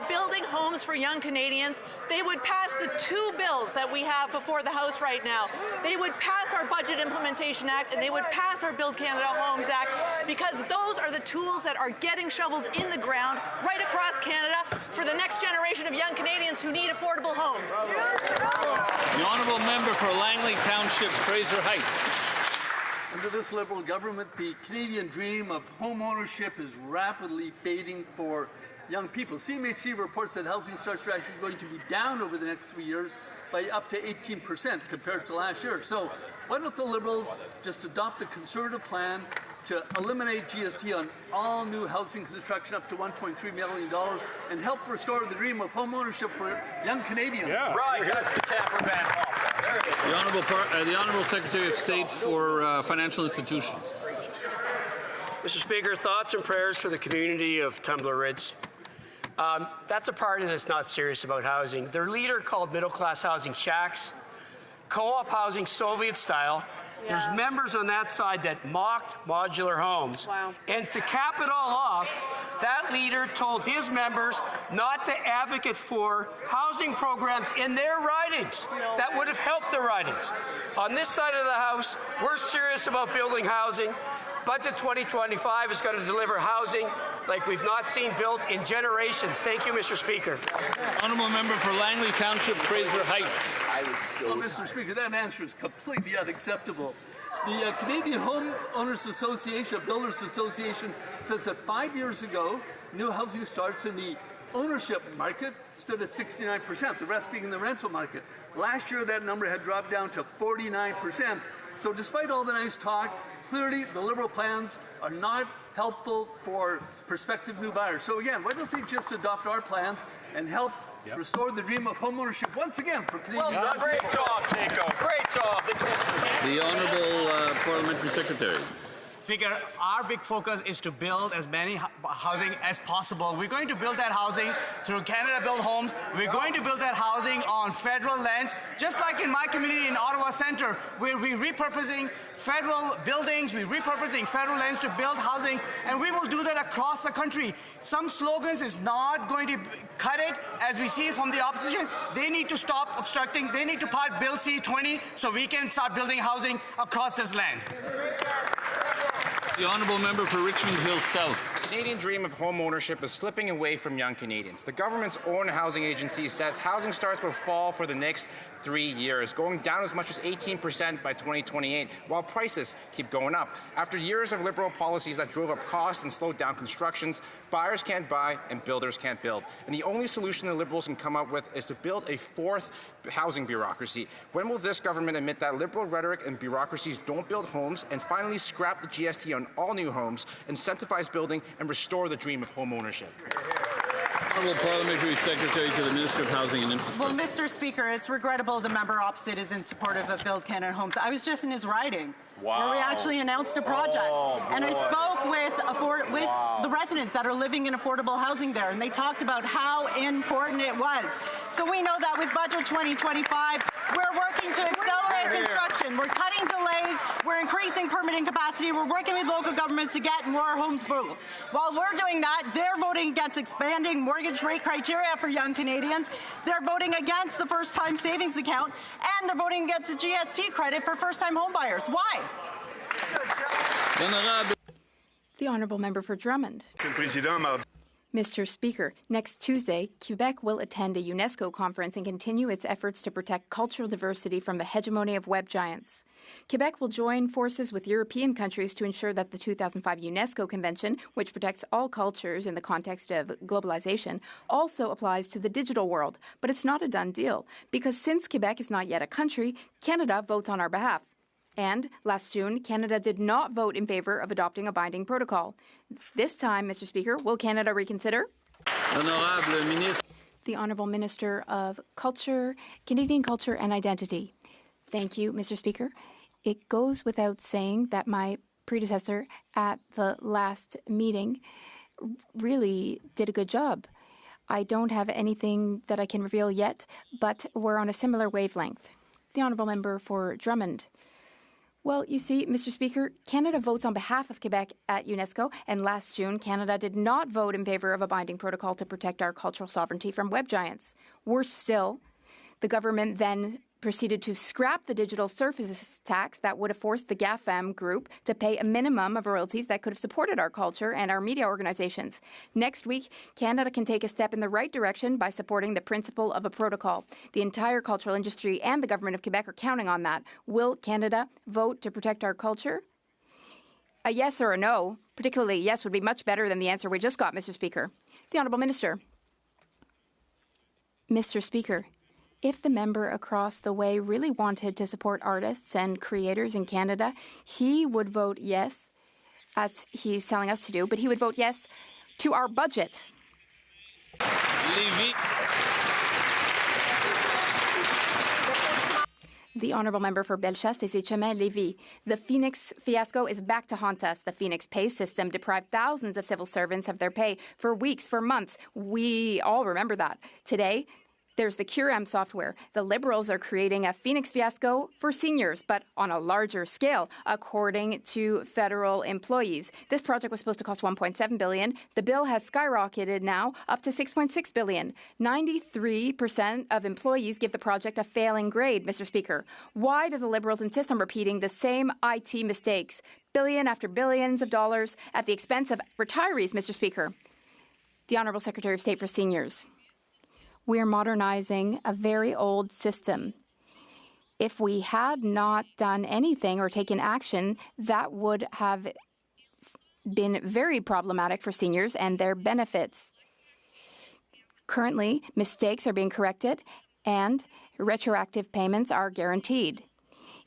building homes for young Canadians, they would pass the 2 bills that we have before the House right now. They would pass our Budget Implementation Act, and they would pass our Build Canada Homes Act, because those are the tools that are getting shovels in the ground right across Canada for the next generation of young Canadians who need affordable homes. The Honourable Member for Langley Township, Fraser Heights. Under this Liberal government, the Canadian dream of home ownership is rapidly fading for young people. CMHC reports that housing starts are actually going to be down over the next 3 years by up to 18% compared to last year. So why don't the Liberals just adopt the Conservative plan to eliminate GST on all new housing construction up to $1.3 million and help restore the dream of home ownership for young Canadians? Yeah. Right, that's the Capper Van Hoff. The Honourable Secretary of State for Financial Institutions. Mr. Speaker, thoughts and prayers for the community of Tumbler Ridge. That's a party that's not serious about housing. Their leader called middle-class housing shacks, co-op housing Soviet style. Yeah. There's members on that side that mocked modular homes. Wow. And to cap it all off, that leader told his members not to advocate for housing programs in their ridings that would have helped their ridings. On this side of the House, we're serious about building housing. Budget 2025 is going to deliver housing like we've not seen built in generations. Thank you, Mr. Speaker. Honourable Member for Langley Township, Fraser Heights. Well, Mr. Speaker, that answer is completely unacceptable. The Canadian Home Owners Association, Builders Association, says that 5 years ago, new housing starts in the ownership market stood at 69%, the rest being in the rental market. Last year, that number had dropped down to 49%. So despite all the nice talk, clearly the Liberal plans are not helpful for prospective new buyers. So again, why don't they just adopt our plans and help restore the dream of homeownership once again for Canadians. Well done, great job, Jacob. Great job. The Honourable Parliamentary Secretary. Speaker, our big focus is to build as many housing as possible. We're going to build that housing through Canada Build Homes. We're going to build that housing on federal lands, just like in my community in Ottawa Centre, where we're repurposing federal buildings, we're repurposing federal lands to build housing, and we will do that across the country. Some slogans is not going to cut it, as we see from the opposition. They need to stop obstructing. They need to pass Bill C-20 so we can start building housing across this land. The Honourable Member for Richmond Hill South. The Canadian dream of home ownership is slipping away from young Canadians. The government's own housing agency says housing starts will fall for the next 3 years, going down as much as 18% by 2028, while prices keep going up. After years of Liberal policies that drove up costs and slowed down constructions, buyers can't buy and builders can't build. And the only solution the Liberals can come up with is to build a fourth housing bureaucracy. When will this government admit that Liberal rhetoric and bureaucracies don't build homes, and finally scrap the GST on all new homes, incentivize building, and restore the dream of home ownership? Honourable Parliamentary Secretary to the Minister of Housing and Infrastructure. Well, Mr. Speaker, it's regrettable the member opposite is in supportive of Build Canada Homes. I was just in his riding. Where we actually announced a project. And I spoke with the residents that are living in affordable housing there, and they talked about how important it was. So we know that with Budget 2025, we're working to accelerate construction. We're cutting delays. We're increasing permitting capacity. We're working with local governments to get more homes built. While we're doing that, they're voting against expanding mortgage rate criteria for young Canadians. They're voting against the first-time savings account, and they're voting against the GST credit for first-time homebuyers. Why? The Honourable Member for Drummond. Mr. Speaker, next Tuesday, Quebec will attend a UNESCO conference and continue its efforts to protect cultural diversity from the hegemony of web giants. Quebec will join forces with European countries to ensure that the 2005 UNESCO Convention, which protects all cultures in the context of globalization, also applies to the digital world. But it's not a done deal, because since Quebec is not yet a country, Canada votes on our behalf. And last June, Canada did not vote in favour of adopting a binding protocol. This time, Mr. Speaker, will Canada reconsider? The Honourable Minister of Culture, Canadian Culture and Identity. Thank you, Mr. Speaker. It goes without saying that my predecessor at the last meeting really did a good job. I don't have anything that I can reveal yet, but we're on a similar wavelength. The Honourable Member for Drummond. Well, you see, Mr. Speaker, Canada votes on behalf of Quebec at UNESCO, and last June, Canada did not vote in favour of a binding protocol to protect our cultural sovereignty from web giants. Worse still, the government then proceeded to scrap the digital services tax that would have forced the GAFAM group to pay a minimum of royalties that could have supported our culture and our media organizations. Next week, Canada can take a step in the right direction by supporting the principle of a protocol. The entire cultural industry and the government of Quebec are counting on that. Will Canada vote to protect our culture? A yes or a no, particularly a yes, would be much better than the answer we just got, Mr. Speaker. The Honourable Minister. Mr. Speaker, if the member across the way really wanted to support artists and creators in Canada, he would vote yes, as he's telling us to do, but he would vote yes to our budget. The Honourable Member for Bellechasse, Lévis. The Phoenix fiasco is back to haunt us. The Phoenix pay system deprived thousands of civil servants of their pay for weeks, for months. We all remember that. Today, there's the CureM software. The Liberals are creating a Phoenix fiasco for seniors, but on a larger scale, according to federal employees. This project was supposed to cost $1.7 billion. The bill has skyrocketed now up to $6.6 billion. 93% of employees give the project a failing grade, Mr. Speaker. Why do the Liberals insist on repeating the same IT mistakes? Billion after billions of dollars at the expense of retirees, Mr. Speaker. The Honourable Secretary of State for Seniors. We're modernizing a very old system. If we had not done anything or taken action, that would have been very problematic for seniors and their benefits. Currently, mistakes are being corrected and retroactive payments are guaranteed.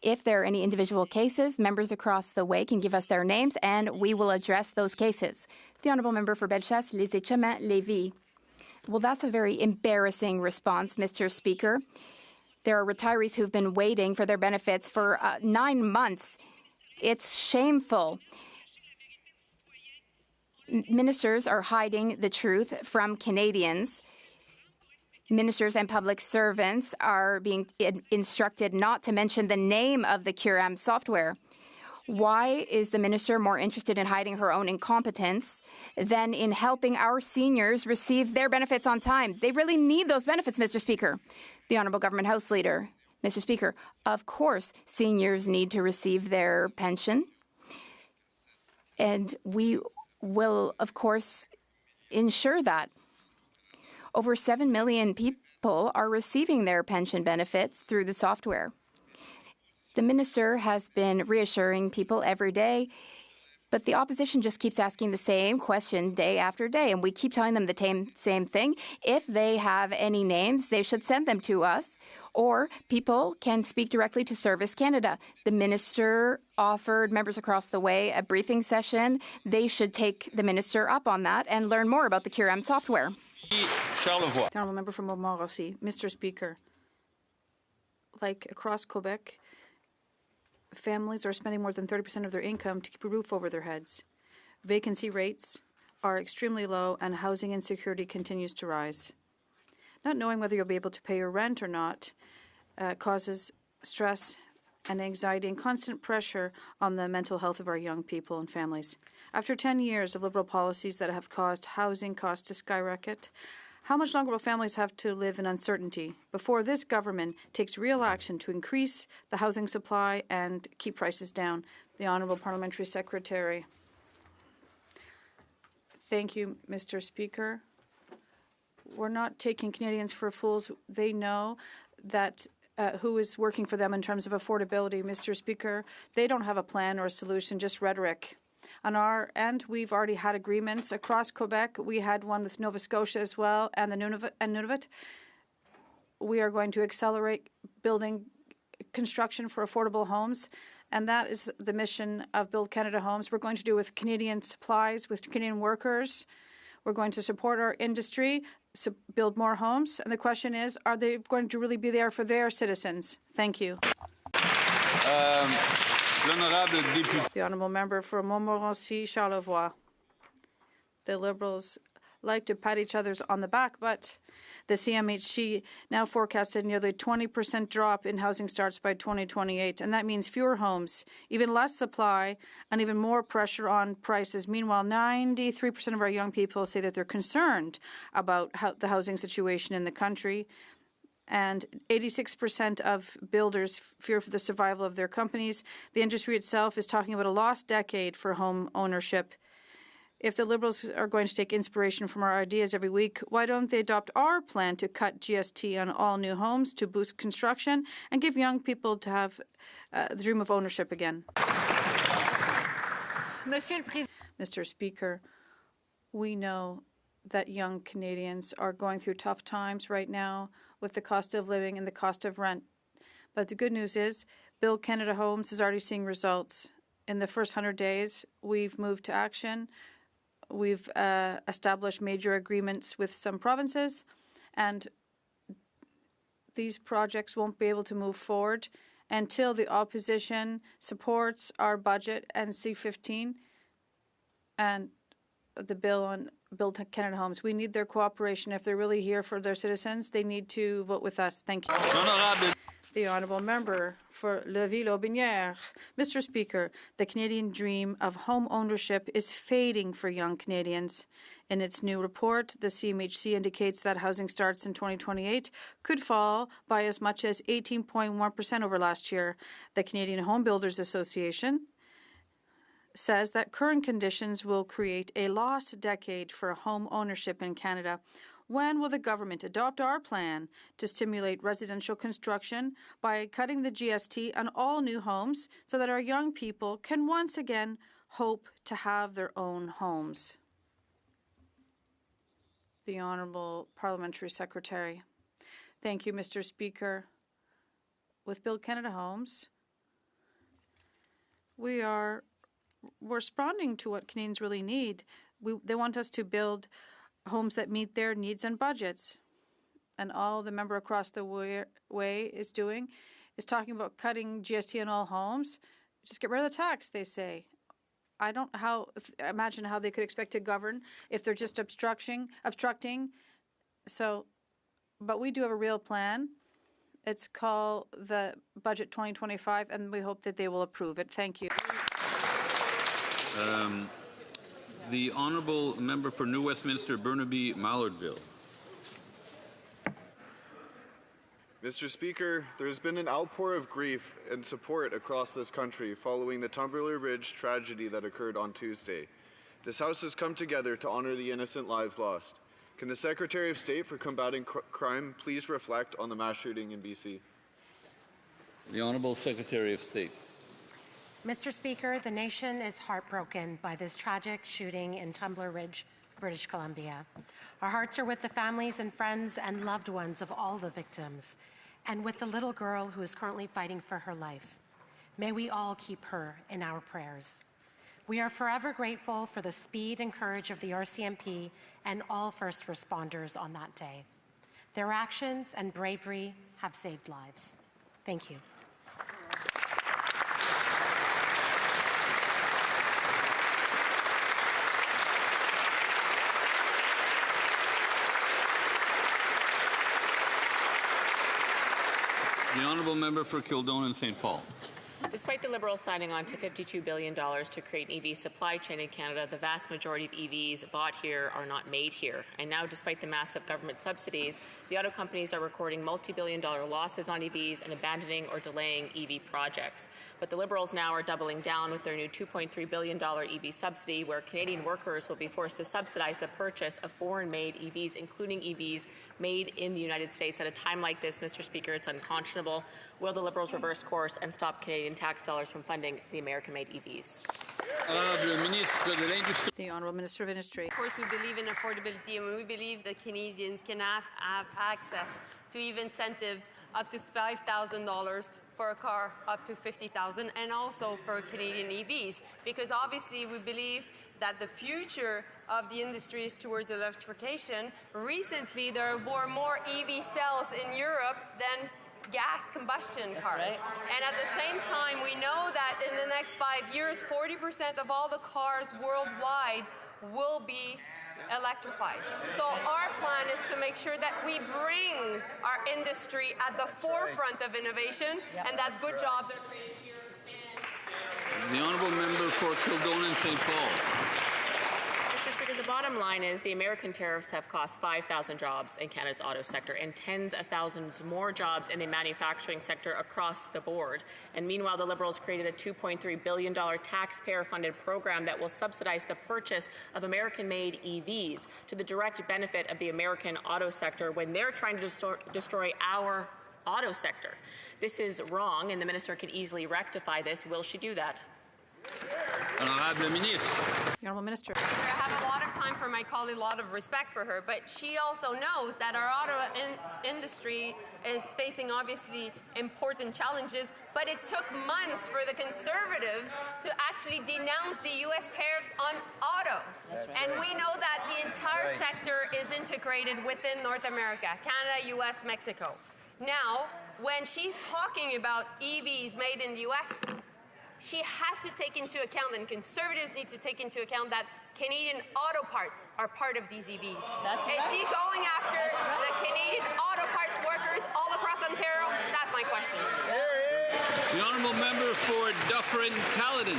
If there are any individual cases, members across the way can give us their names and we will address those cases. The Honourable Member for Bellechasse, Lévis. Well, that's a very embarrassing response, Mr. Speaker. There are retirees who've been waiting for their benefits for 9 months. It's shameful. Ministers are hiding the truth from Canadians. Ministers and public servants are being instructed not to mention the name of the QRM software. Why is the minister more interested in hiding her own incompetence than in helping our seniors receive their benefits on time? They really need those benefits, Mr. Speaker. The Honourable Government House Leader. Mr. Speaker, of course seniors need to receive their pension. And we will, of course, ensure that. Over 7 million people are receiving their pension benefits through the software. The minister has been reassuring people every day, but the opposition just keeps asking the same question day after day, and we keep telling them the same thing. If they have any names, they should send them to us, or people can speak directly to Service Canada. The minister offered members across the way a briefing session. They should take the minister up on that and learn more about the QRM software. The honourable member from Montmorency. Mr. Speaker, like across Quebec, families are spending more than 30% of their income to keep a roof over their heads. Vacancy rates are extremely low and housing insecurity continues to rise. Not knowing whether you'll be able to pay your rent or not causes stress and anxiety and constant pressure on the mental health of our young people and families. After 10 years of Liberal policies that have caused housing costs to skyrocket, how much longer will families have to live in uncertainty before this government takes real action to increase the housing supply and keep prices down? The Honourable Parliamentary Secretary. Thank you, Mr. Speaker. We're not taking Canadians for fools. They know that who is working for them in terms of affordability. Mr. Speaker, they don't have a plan or a solution, just rhetoric. On our end, we've already had agreements across Quebec. We had one with Nova Scotia as well, and Nunavut. We are going to accelerate building construction for affordable homes, and that is the mission of Build Canada Homes. We're going to do with Canadian supplies, with Canadian workers. We're going to support our industry, build more homes. And the question is, are they going to really be there for their citizens? Thank you. The honourable member for Montmorency, Charlevoix. The Liberals like to pat each other on the back, but the CMHC now forecasted nearly 20% drop in housing starts by 2028, and that means fewer homes, even less supply, and even more pressure on prices. Meanwhile, 93% of our young people say that they're concerned about the housing situation in the country, and 86% of builders fear for the survival of their companies. The industry itself is talking about a lost decade for home ownership. If the Liberals are going to take inspiration from our ideas every week, why don't they adopt our plan to cut GST on all new homes to boost construction and give young people to have the dream of ownership again? Mr. Speaker, we know that young Canadians are going through tough times right now with the cost of living and the cost of rent. But the good news is Build Canada Homes is already seeing results. In the first 100 days, we've moved to action. We've established major agreements with some provinces, and these projects won't be able to move forward until the opposition supports our budget and C-15 and the bill on Build Canada Homes. We need their cooperation. If they're really here for their citizens, they need to vote with us. Thank you. The honourable member for Levis-Lotbinière. Mr. Speaker, the Canadian dream of home ownership is fading for young Canadians. In its new report, the CMHC indicates that housing starts in 2028 could fall by as much as 18.1% over last year. The Canadian Home Builders Association says that current conditions will create a lost decade for home ownership in Canada. When will the government adopt our plan to stimulate residential construction by cutting the GST on all new homes so that our young people can once again hope to have their own homes? The Honourable Parliamentary Secretary. Thank you, Mr. Speaker. With Build Canada Homes, we're responding to what Canadians really need. They want us to build homes that meet their needs and budgets. And all the member across the way is doing is talking about cutting GST on all homes. Just get rid of the tax, they say. I don't imagine how they could expect to govern if they're just obstructing. So, but we do have a real plan. It's called the Budget 2025, and we hope that they will approve it. Thank you. The honourable member for New Westminster, Burnaby Mallardville. Mr. Speaker, there has been an outpour of grief and support across this country following the Tumbler Ridge tragedy that occurred on Tuesday. This House has come together to honour the innocent lives lost. Can the Secretary of State for Combating Crime please reflect on the mass shooting in BC? The Honourable Secretary of State. Mr. Speaker, the nation is heartbroken by this tragic shooting in Tumbler Ridge, British Columbia. Our hearts are with the families and friends and loved ones of all the victims, and with the little girl who is currently fighting for her life. May we all keep her in our prayers. We are forever grateful for the speed and courage of the RCMP and all first responders on that day. Their actions and bravery have saved lives. Thank you. The honourable member for Kildonan St. Paul. Despite the Liberals signing on to $52 billion to create an EV supply chain in Canada, the vast majority of EVs bought here are not made here. And now, despite the massive government subsidies, the auto companies are recording multi-billion-dollar losses on EVs and abandoning or delaying EV projects. But the Liberals now are doubling down with their new $2.3 billion EV subsidy, where Canadian workers will be forced to subsidize the purchase of foreign-made EVs, including EVs made in the United States. At a time like this, Mr. Speaker, it's unconscionable. Will the Liberals reverse course and stop Canadian tax dollars from funding the American-made EVs? The Honourable Minister of Industry. Of course, we believe in affordability, and we believe that Canadians can have access to EV incentives up to $5,000 for a car up to $50,000, and also for Canadian EVs, because obviously we believe that the future of the industry is towards electrification. Recently, there were more EV cells in Europe than gas combustion cars. Right. And at the same time, we know that in the next 5 years, 40% of all the cars worldwide will be electrified. So our plan is to make sure that we bring our industry at the forefront of innovation, and that good jobs are created here. The honourable member for Kildonan St. Paul. Mr. Speaker, the bottom line is the American tariffs have cost 5,000 jobs in Canada's auto sector and tens of thousands more jobs in the manufacturing sector across the board. And meanwhile, the Liberals created a $2.3 billion taxpayer-funded program that will subsidize the purchase of American-made EVs to the direct benefit of the American auto sector when they're trying to destroy our auto sector. This is wrong, and the minister could easily rectify this. Will she do that? The Honourable Minister. I have a lot of time for my colleague, a lot of respect for her, but she also knows that our auto industry is facing obviously important challenges, but it took months for the Conservatives to actually denounce the U.S. tariffs on auto. And we know that the entire sector is integrated within North America, Canada, U.S., Mexico. Now, when she's talking about EVs made in the U.S., she has to take into account, and Conservatives need to take into account, that Canadian auto parts are part of these EVs. Is she going after the Canadian auto parts workers all across Ontario? That's my question. The honourable member for Dufferin-Caledon.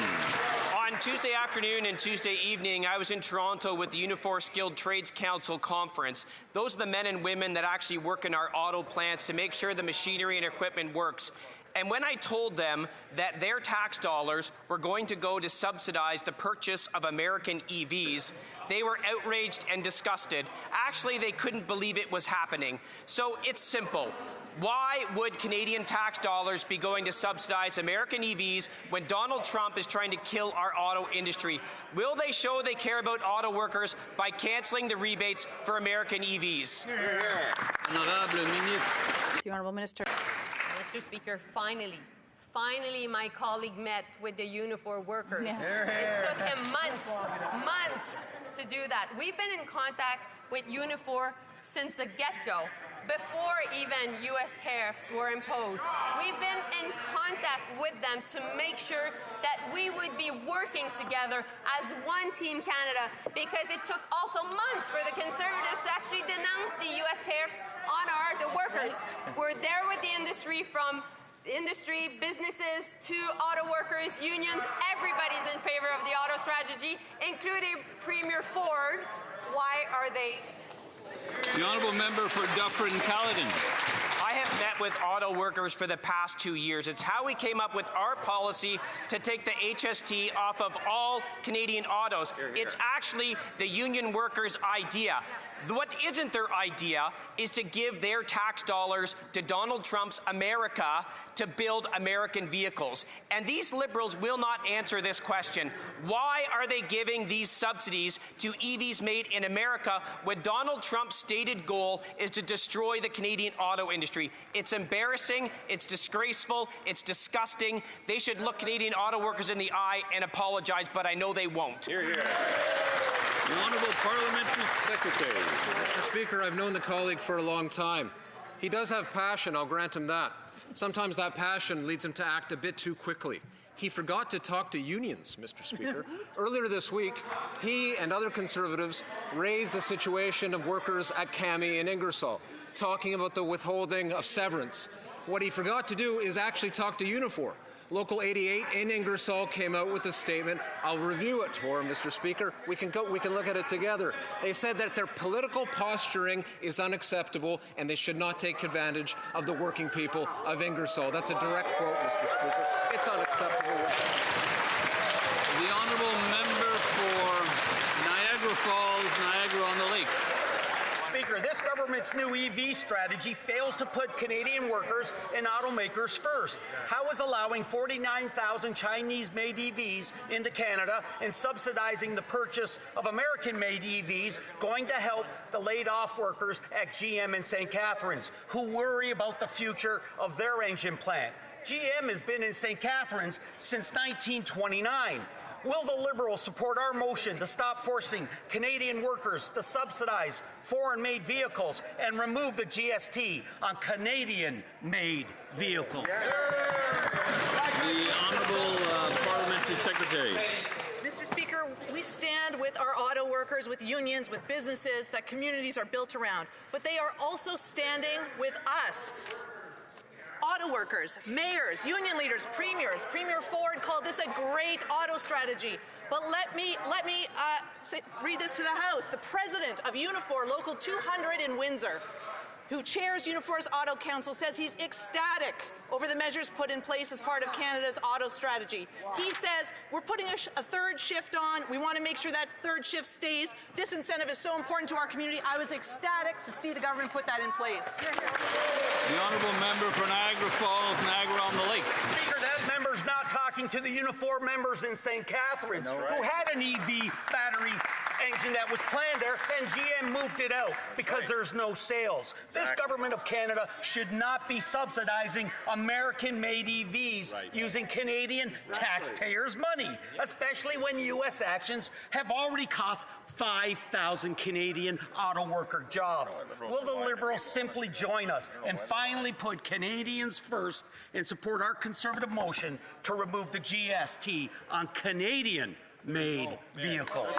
On Tuesday afternoon and Tuesday evening, I was in Toronto with the Unifor Skilled Trades Council conference. Those are the men and women that actually work in our auto plants to make sure the machinery and equipment works. And when I told them that their tax dollars were going to go to subsidize the purchase of American EVs, they were outraged and disgusted. Actually, they couldn't believe it was happening. So it's simple. Why would Canadian tax dollars be going to subsidize American EVs when Donald Trump is trying to kill our auto industry? Will they show they care about auto workers by cancelling the rebates for American EVs? The Honourable Minister. Mr. Speaker, finally, my colleague met with the Unifor workers. It took him months to do that. We've been in contact with Unifor since the get-go, before even U.S. tariffs were imposed. We've been in contact with them to make sure that we would be working together as one Team Canada, because it took also months for the Conservatives to actually denounce the U.S. tariffs on our auto workers. We're there with the industry, from industry, businesses, to auto workers, unions. Everybody's in favor of the auto strategy, including Premier Ford. Why are they? The honourable member for Dufferin-Caledon. I have met with auto workers for the past 2 years. It's how we came up with our policy to take the HST off of all Canadian autos. It's actually the union workers' idea. What isn't their idea is to give their tax dollars to Donald Trump's America to build American vehicles. And these Liberals will not answer this question. Why are they giving these subsidies to EVs made in America when Donald Trump's stated goal is to destroy the Canadian auto industry? It's embarrassing, it's disgraceful, it's disgusting. They should look Canadian auto workers in the eye and apologize, but I know they won't. Hear, hear. The Honourable Parliamentary Secretary. Mr. Speaker, I've known the colleague for a long time. He does have passion, I'll grant him that. Sometimes that passion leads him to act a bit too quickly. He forgot to talk to unions, Mr. Speaker. Earlier this week, he and other Conservatives raised the situation of workers at CAMI in Ingersoll, talking about the withholding of severance. What he forgot to do is actually talk to Unifor. Local 88 in Ingersoll came out with a statement. I'll review it for him, Mr. Speaker. We can look at it together. They said that their political posturing is unacceptable and they should not take advantage of the working people of Ingersoll. That's a direct quote, Mr. Speaker. It's unacceptable. The honourable member for Niagara Falls, Niagara-on-the-Lake. Speaker, this government's new EV strategy fails to put Canadian workers and automakers first. How is allowing 49,000 Chinese-made EVs into Canada and subsidizing the purchase of American-made EVs going to help the laid-off workers at GM in St. Catharines, who worry about the future of their engine plant? GM has been in St. Catharines since 1929. Will the Liberals support our motion to stop forcing Canadian workers to subsidize foreign-made vehicles and remove the GST on Canadian-made vehicles? The Honourable Parliamentary Secretary. Mr. Speaker, we stand with our auto workers, with unions, with businesses that communities are built around, but they are also standing with us. Auto workers, mayors, union leaders, premiers. Premier Ford called this a great auto strategy. But let me read this to the House. The president of Unifor Local 200 in Windsor, who chairs Unifor's Auto Council, says he's ecstatic over the measures put in place as part of Canada's auto strategy. He says, we're putting a third shift on. We want to make sure that third shift stays. This incentive is so important to our community. I was ecstatic to see the government put that in place. The honourable member for Niagara Falls, Niagara-on-the-Lake. Speaker, that member's not talking to the Unifor members in St. Catharines, who had an EV battery engine that was planned there, and GM moved it out because there's no sales. This government of Canada should not be subsidizing American-made EVs using Canadian taxpayers' money, especially when U.S. actions have already cost 5,000 Canadian auto worker jobs. Will the Liberals simply join us and finally put Canadians first and support our Conservative motion to remove the GST on Canadian-made vehicles?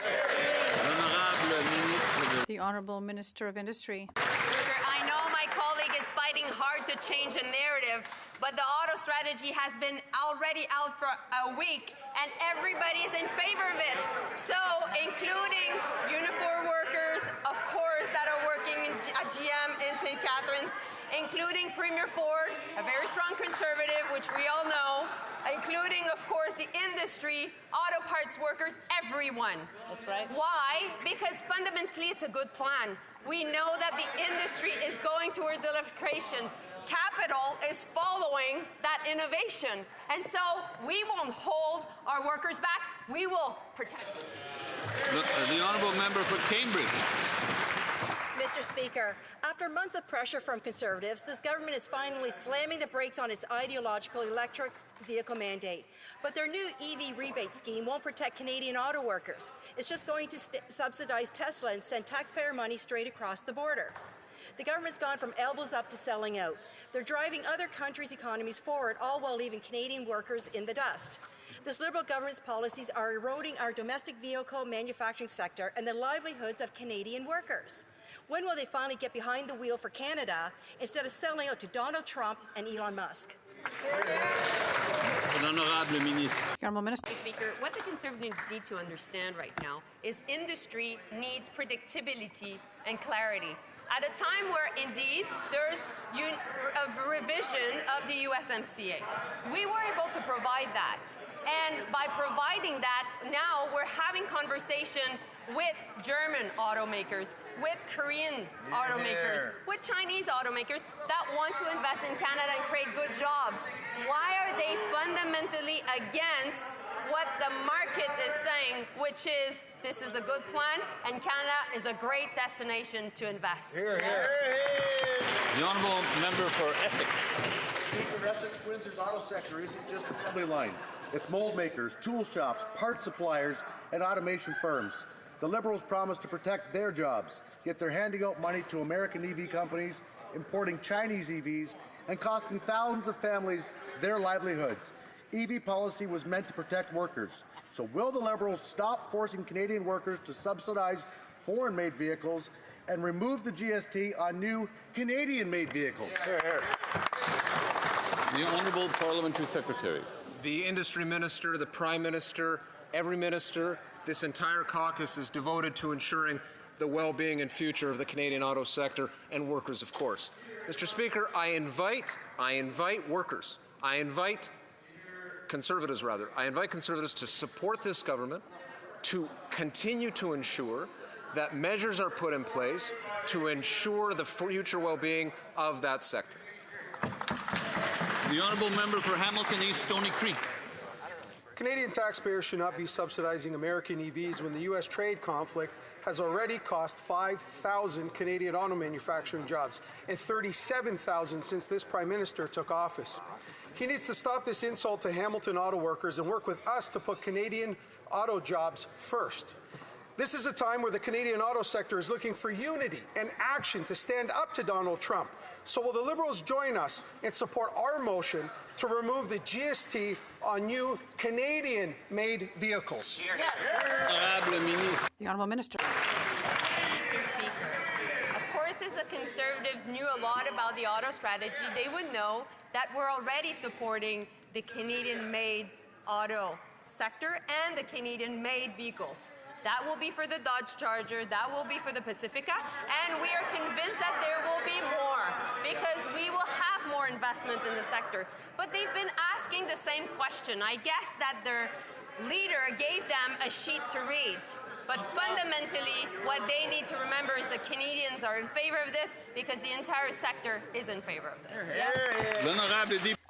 The Honourable Minister of Industry. Speaker, I know my colleague is fighting hard to change a narrative, but the auto strategy has been already out for a week, and everybody's in favor of it. So, including Unifor workers, of course, that are working at GM in St. Catharines, including Premier Ford, a very strong Conservative, which we all know, including, of course, the industry, auto parts workers, everyone. That's right. Why? Because fundamentally it's a good plan. We know that the industry is going towards electrification. Capital is following that innovation. And so we won't hold our workers back. We will protect them. The honourable member for Cambridge. Mr. Speaker, after months of pressure from Conservatives, this government is finally slamming the brakes on its ideological electric vehicle mandate. But their new EV rebate scheme won't protect Canadian auto workers. It's just going to subsidize Tesla and send taxpayer money straight across the border. The government's gone from elbows up to selling out. They're driving other countries' economies forward, all while leaving Canadian workers in the dust. This Liberal government's policies are eroding our domestic vehicle manufacturing sector and the livelihoods of Canadian workers. When will they finally get behind the wheel for Canada instead of selling out to Donald Trump and Elon Musk? Honorable Minister. Mr. Speaker, what the Conservatives need to understand right now is industry needs predictability and clarity. At a time where, indeed, there's a revision of the USMCA. We were able to provide that. And by providing that, now we're having conversation with German automakers, with Korean automakers, with Chinese automakers that want to invest in Canada and create good jobs. Why are they fundamentally against what the market is saying, which is this is a good plan and Canada is a great destination to invest? Here, here. The honourable member for Essex. Speaker, Essex Windsor's auto sector isn't just assembly lines. It's mold makers, tool shops, part suppliers, and automation firms. The Liberals promise to protect their jobs, yet they're handing out money to American EV companies, importing Chinese EVs, and costing thousands of families their livelihoods. EV policy was meant to protect workers. So will the Liberals stop forcing Canadian workers to subsidize foreign-made vehicles and remove the GST on new Canadian-made vehicles? Here, here. The Honourable Parliamentary Secretary. The Industry Minister, the Prime Minister, every minister, this entire caucus is devoted to ensuring the well-being and future of the Canadian auto sector and workers, of course. Mr. Speaker, I invite workers, I invite Conservatives to support this government, to continue to ensure that measures are put in place to ensure the future well-being of that sector. The honourable member for Hamilton East Stony Creek. Canadian taxpayers should not be subsidizing American EVs when the U.S. trade conflict has already cost 5,000 Canadian auto manufacturing jobs and 37,000 since this Prime Minister took office. He needs to stop this insult to Hamilton auto workers and work with us to put Canadian auto jobs first. This is a time where the Canadian auto sector is looking for unity and action to stand up to Donald Trump. So will the Liberals join us and support our motion to remove the GST on new Canadian-made vehicles? Yes. The Honourable Minister. Mr. Speaker, of course, if the Conservatives knew a lot about the auto strategy, they would know that we're already supporting the Canadian-made auto sector and the Canadian-made vehicles. That will be for the Dodge Charger, that will be for the Pacifica, and we are convinced that there will be more because we will have more investment in the sector. But they've been asking the same question. I guess that their leader gave them a sheet to read. But fundamentally, what they need to remember is that Canadians are in favor of this because the entire sector is in favor of this. Yeah?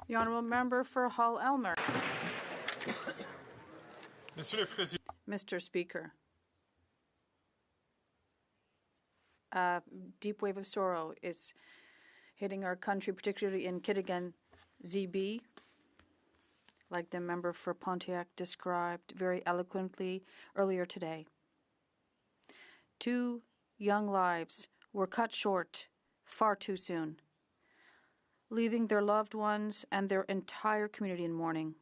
The honourable member for Hull Elmer. Mr. Speaker, a deep wave of sorrow is hitting our country, particularly in Kitigan, ZB, like the member for Pontiac described very eloquently earlier today. 2 young lives were cut short far too soon, leaving their loved ones and their entire community in mourning.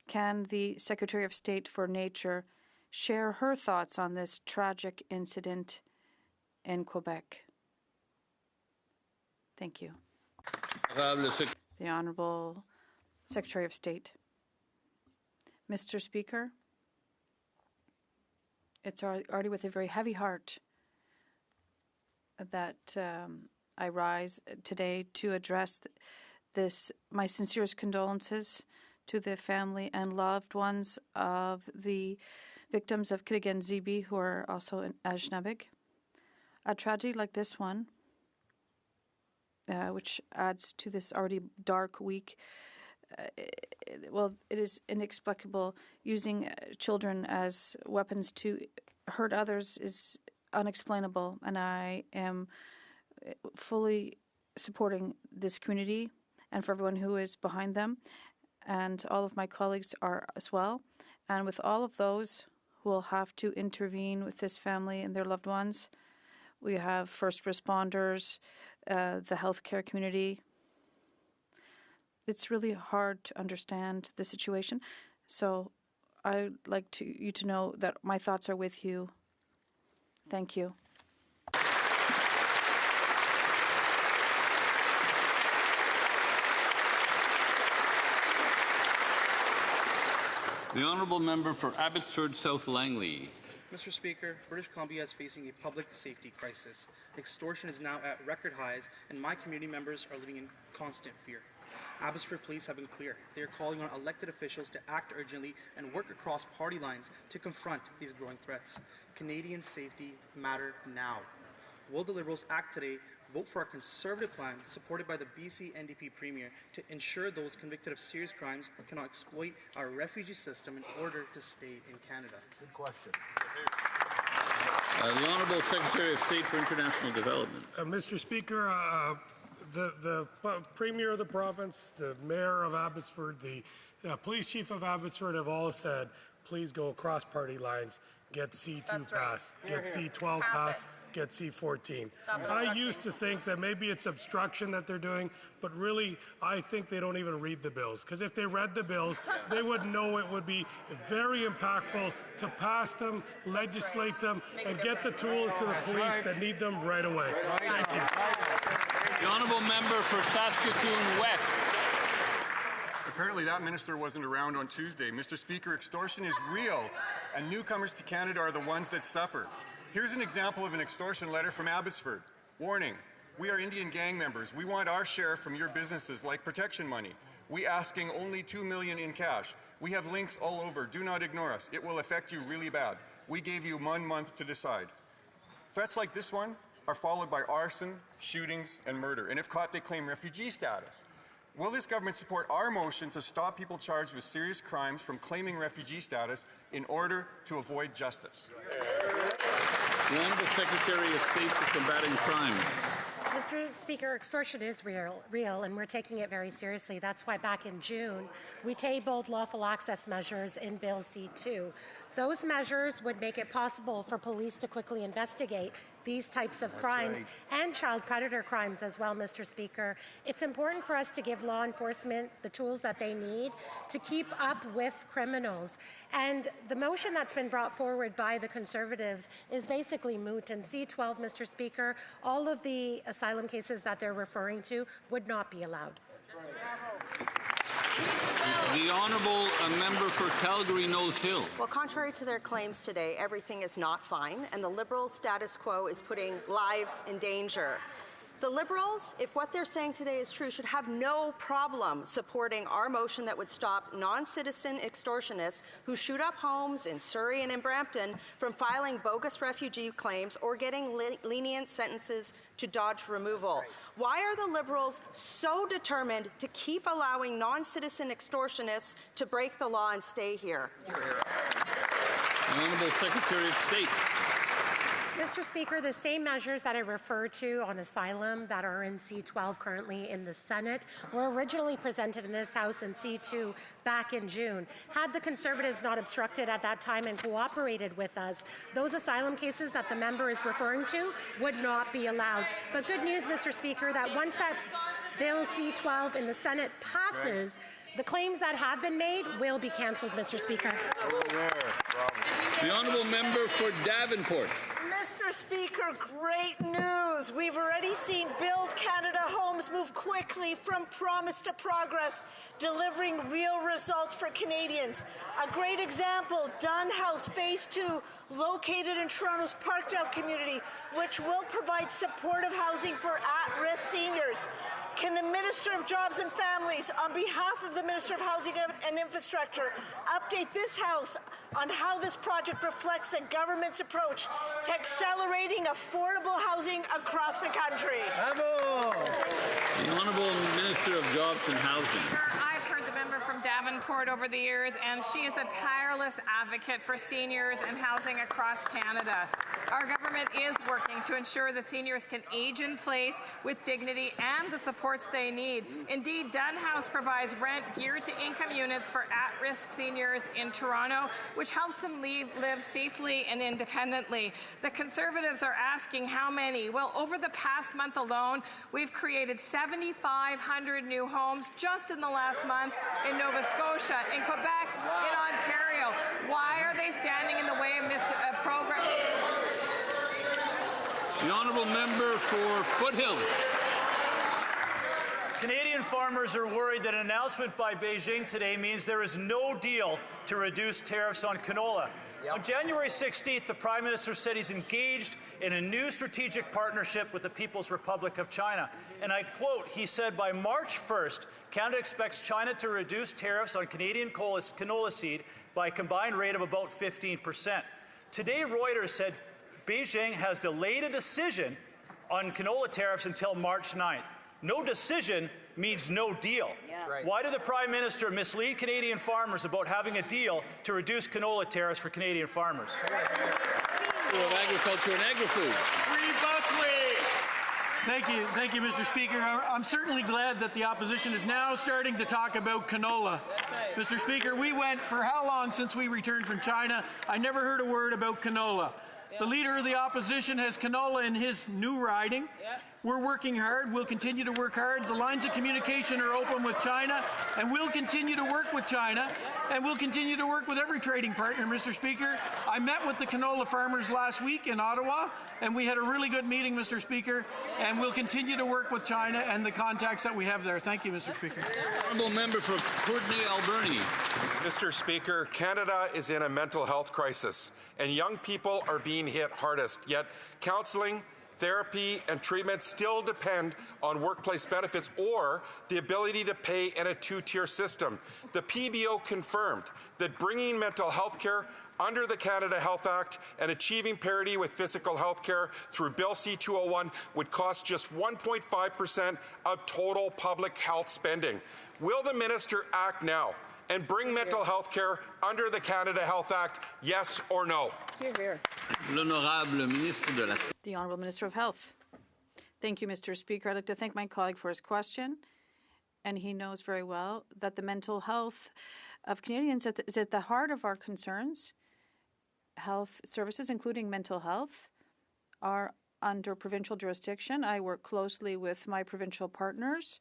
Can the Secretary of State for Nature share her thoughts on this tragic incident in Quebec? Thank you. The Honourable Secretary of State. Mr. Speaker, it's already with a very heavy heart that I rise today to address this, my sincerest condolences to the family and loved ones of the victims of Kitigan ZB who are also in Ajnabig. A tragedy like this one, which adds to this already dark week, it is inexplicable. Using children as weapons to hurt others is unexplainable, and I am fully supporting this community and for everyone who is behind them, and all of my colleagues are as well. And with all of those who will have to intervene with this family and their loved ones, we have first responders, the healthcare community. It's really hard to understand the situation, so I'd like you to know that my thoughts are with you. Thank you. The honourable member for Abbotsford South Langley. Mr. Speaker, British Columbia is facing a public safety crisis. Extortion is now at record highs, and my community members are living in constant fear. Abbotsford police have been clear. They are calling on elected officials to act urgently and work across party lines to confront these growing threats. Canadian safety matter now. Will the Liberals act today, vote for our Conservative plan, supported by the BC NDP Premier, to ensure those convicted of serious crimes cannot exploit our refugee system in order to stay in Canada? Good question. The Honourable Secretary of State for International Development. Mr. Speaker, the Premier of the province, the Mayor of Abbotsford, the Police Chief of Abbotsford have all said, please go across party lines, get C2 pass, get C12 pass, get C14. I used to think that maybe it's obstruction that they're doing, but really I think they don't even read the bills, because if they read the bills, they would know it would be very impactful to pass them, legislate them, and get the tools to the police that need them right away. Thank you. The honourable member for Saskatoon West. Apparently that minister wasn't around on Tuesday. Mr. Speaker, extortion is real, and newcomers to Canada are the ones that suffer. Here's an example of an extortion letter from Abbotsford. Warning, we are Indian gang members. We want our share from your businesses like protection money. We asking only $2 million in cash. We have links all over. Do not ignore us. It will affect you really bad. We gave you 1 month to decide. Threats like this one are followed by arson, shootings, and murder. And if caught, they claim refugee status. Will this government support our motion to stop people charged with serious crimes from claiming refugee status in order to avoid justice? The Honourable Secretary of State for Combating Crime. Mr. Speaker, extortion is real, and we're taking it very seriously. That's why back in June, we tabled lawful access measures in Bill C2. Those measures would make it possible for police to quickly investigate these types of crimes and child predator crimes as well, Mr. Speaker. It's important for us to give law enforcement the tools that they need to keep up with criminals. And the motion that's been brought forward by the Conservatives is basically moot. And C12, Mr. Speaker, all of the asylum cases that they're referring to would not be allowed. The honourable member for Calgary Nose Hill. Well, contrary to their claims today, everything is not fine, and the Liberal status quo is putting lives in danger. The Liberals, if what they're saying today is true, should have no problem supporting our motion that would stop non-citizen extortionists who shoot up homes in Surrey and in Brampton from filing bogus refugee claims or getting lenient sentences to dodge removal. Why are the Liberals so determined to keep allowing non-citizen extortionists to break the law and stay here? The Honourable Secretary of State. Mr. Speaker, the same measures that I referred to on asylum that are in C12 currently in the Senate were originally presented in this House in C2 back in June. Had the Conservatives not obstructed at that time and cooperated with us, those asylum cases that the member is referring to would not be allowed. But good news, Mr. Speaker, that once that Bill C12 in the Senate passes, the claims that have been made will be cancelled, Mr. Speaker. The honourable member for Davenport. Mr. Speaker, great news. We've already seen Build Canada Homes move quickly from promise to progress, delivering real results for Canadians. A great example, Dunn House Phase 2, located in Toronto's Parkdale community, which will provide supportive housing for at-risk seniors. Can the Minister of Jobs and Families, on behalf of the Minister of Housing and Infrastructure, update this House on how this project reflects the government's approach to accelerating affordable housing across the country? The Honourable Minister of Jobs and Housing. I've heard the member from from Davenport over the years, and she is a tireless advocate for seniors and housing across Canada. Our government is working to ensure that seniors can age in place with dignity and the supports they need. Indeed, Dunn House provides rent geared to income units for at-risk seniors in Toronto, which helps them live safely and independently. The Conservatives are asking how many. Well, over the past month alone, we've created 7,500 new homes just in the last month in Nova Scotia, in Quebec, in Ontario. Why are they standing in the way of this program? The honourable member for Foothills. Canadian farmers are worried that an announcement by Beijing today means there is no deal to reduce tariffs on canola. On January 16th, the Prime Minister said he's engaged in a new strategic partnership with the People's Republic of China. And I quote, he said, by March 1st, Canada expects China to reduce tariffs on Canadian canola seed by a combined rate of about 15%. Today, Reuters said Beijing has delayed a decision on canola tariffs until March 9th. No decision means no deal. Right. Why did the Prime Minister mislead Canadian farmers about having a deal to reduce canola tariffs for Canadian farmers? Of Agriculture and Agri-Food. Free Buckley! Thank you, Mr. Speaker. I'm certainly glad that the opposition is now starting to talk about canola. Mr. Speaker, we went for how long since we returned from China? I never heard a word about canola. The leader of the opposition has canola in his new riding. We're working hard. We'll continue to work hard. The lines of communication are open with China, and we'll continue to work with China, and we'll continue to work with every trading partner, Mr. Speaker. I met with the canola farmers last week in Ottawa, and we had a really good meeting, Mr. Speaker, and we'll continue to work with China and the contacts that we have there. Thank you, Mr. Speaker. Honourable member for Courtenay Alberni. Mr. Speaker, Canada is in a mental health crisis, and young people are being hit hardest, yet counselling, therapy and treatment still depend on workplace benefits or the ability to pay in a two-tier system. The PBO confirmed that bringing mental health care under the Canada Health Act and achieving parity with physical health care through Bill C-201 would cost just 1.5% of total public health spending. Will the minister act now and bring mental health care under the Canada Health Act, yes or no? Hear, hear. The Honourable Minister of Health. Thank you, Mr. Speaker. I'd like to thank my colleague for his question. And he knows very well that the mental health of Canadians is at the heart of our concerns. Health services, including mental health, are under provincial jurisdiction. I work closely with my provincial partners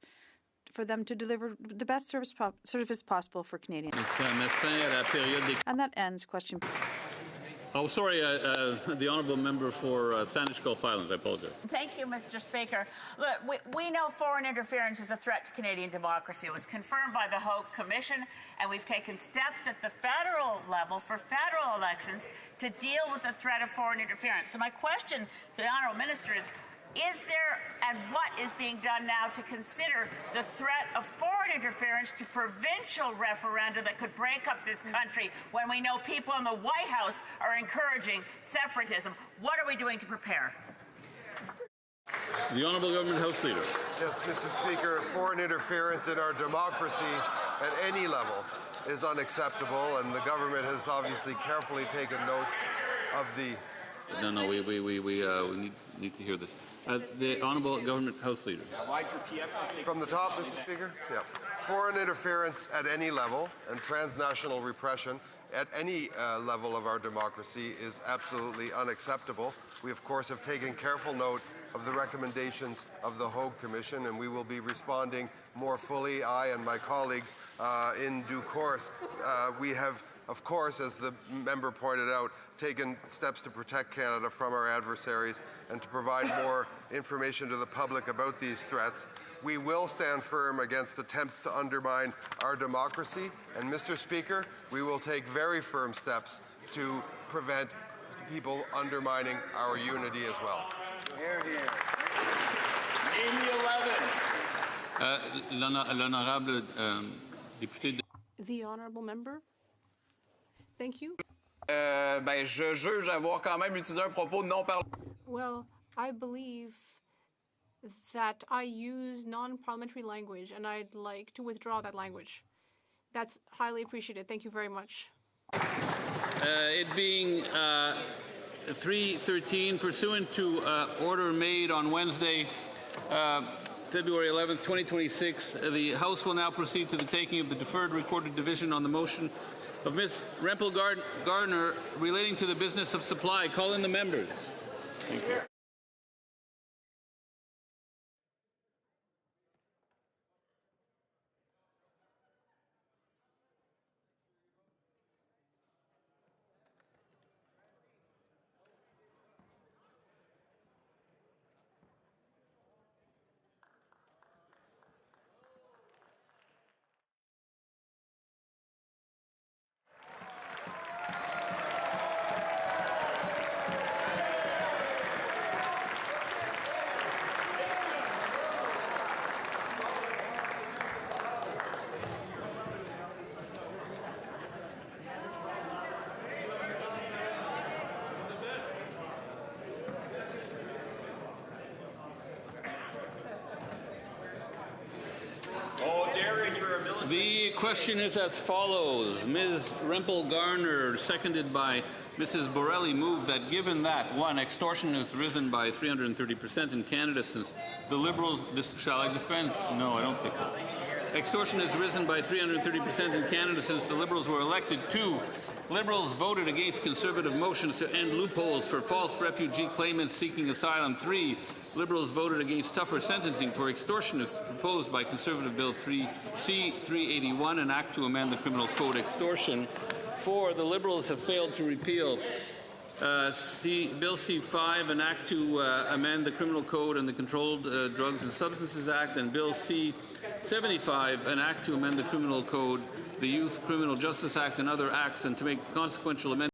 for them to deliver the best service possible for Canadians. And that ends question. Oh, sorry, the honourable member for Saanich Gulf Islands. I apologize. Thank you, Mr. Speaker. Look, we know foreign interference is a threat to Canadian democracy. It was confirmed by the HoC Commission, and we've taken steps at the federal level for federal elections to deal with the threat of foreign interference. So my question to the honourable minister is there and what is being done now to consider the threat of foreign interference to provincial referenda that could break up this country when we know people in the White House are encouraging separatism? What are we doing to prepare? The Honourable Government House Leader. Yes, Mr. Speaker, foreign interference in our democracy at any level is unacceptable, and the government has obviously carefully taken notes of the... No, we need to hear this. The Honourable Government House Leader. From the top, Mr. Speaker? Yeah. Foreign interference at any level and transnational repression at any level of our democracy is absolutely unacceptable. We, of course, have taken careful note of the recommendations of the HoC Commission, and we will be responding more fully, I and my colleagues, in due course. We have, of course, as the member pointed out, taken steps to protect Canada from our adversaries and to provide more information to the public about these threats. We will stand firm against attempts to undermine our democracy, and Mr. Speaker, we will take very firm steps to prevent people undermining our unity as well. Hear, hear. L'honorable député. The honourable member. Thank you. Je juge avoir quand même utilisé un propos non parlementaire. Well, I believe that I use non-parliamentary language, and I'd like to withdraw that language. That's highly appreciated. Thank you very much. It being 3:13, pursuant to order made on Wednesday, February 11th, 2026, the House will now proceed to the taking of the deferred recorded division on the motion of Ms. Rempel-Gardner relating to the business of supply. Call in the members. Thank you. The question is as follows. Ms. Rempel-Garner, seconded by Mrs. Borelli, moved that given that, one, extortion has risen by 330% in Canada since the Liberals... Shall I dispense? No, I don't think so. Extortion has risen by 330% in Canada since the Liberals were elected. Two, Liberals voted against Conservative motions to end loopholes for false refugee claimants seeking asylum. Three, Liberals voted against tougher sentencing for extortionists proposed by Conservative Bill C-381, an act to amend the Criminal Code. Extortion. Four, the Liberals have failed to repeal Bill C-5, an act to amend the Criminal Code and the Controlled Drugs and Substances Act, and Bill C-75, an act to amend the Criminal Code, the Youth Criminal Justice Act, and other acts, and to make consequential amendments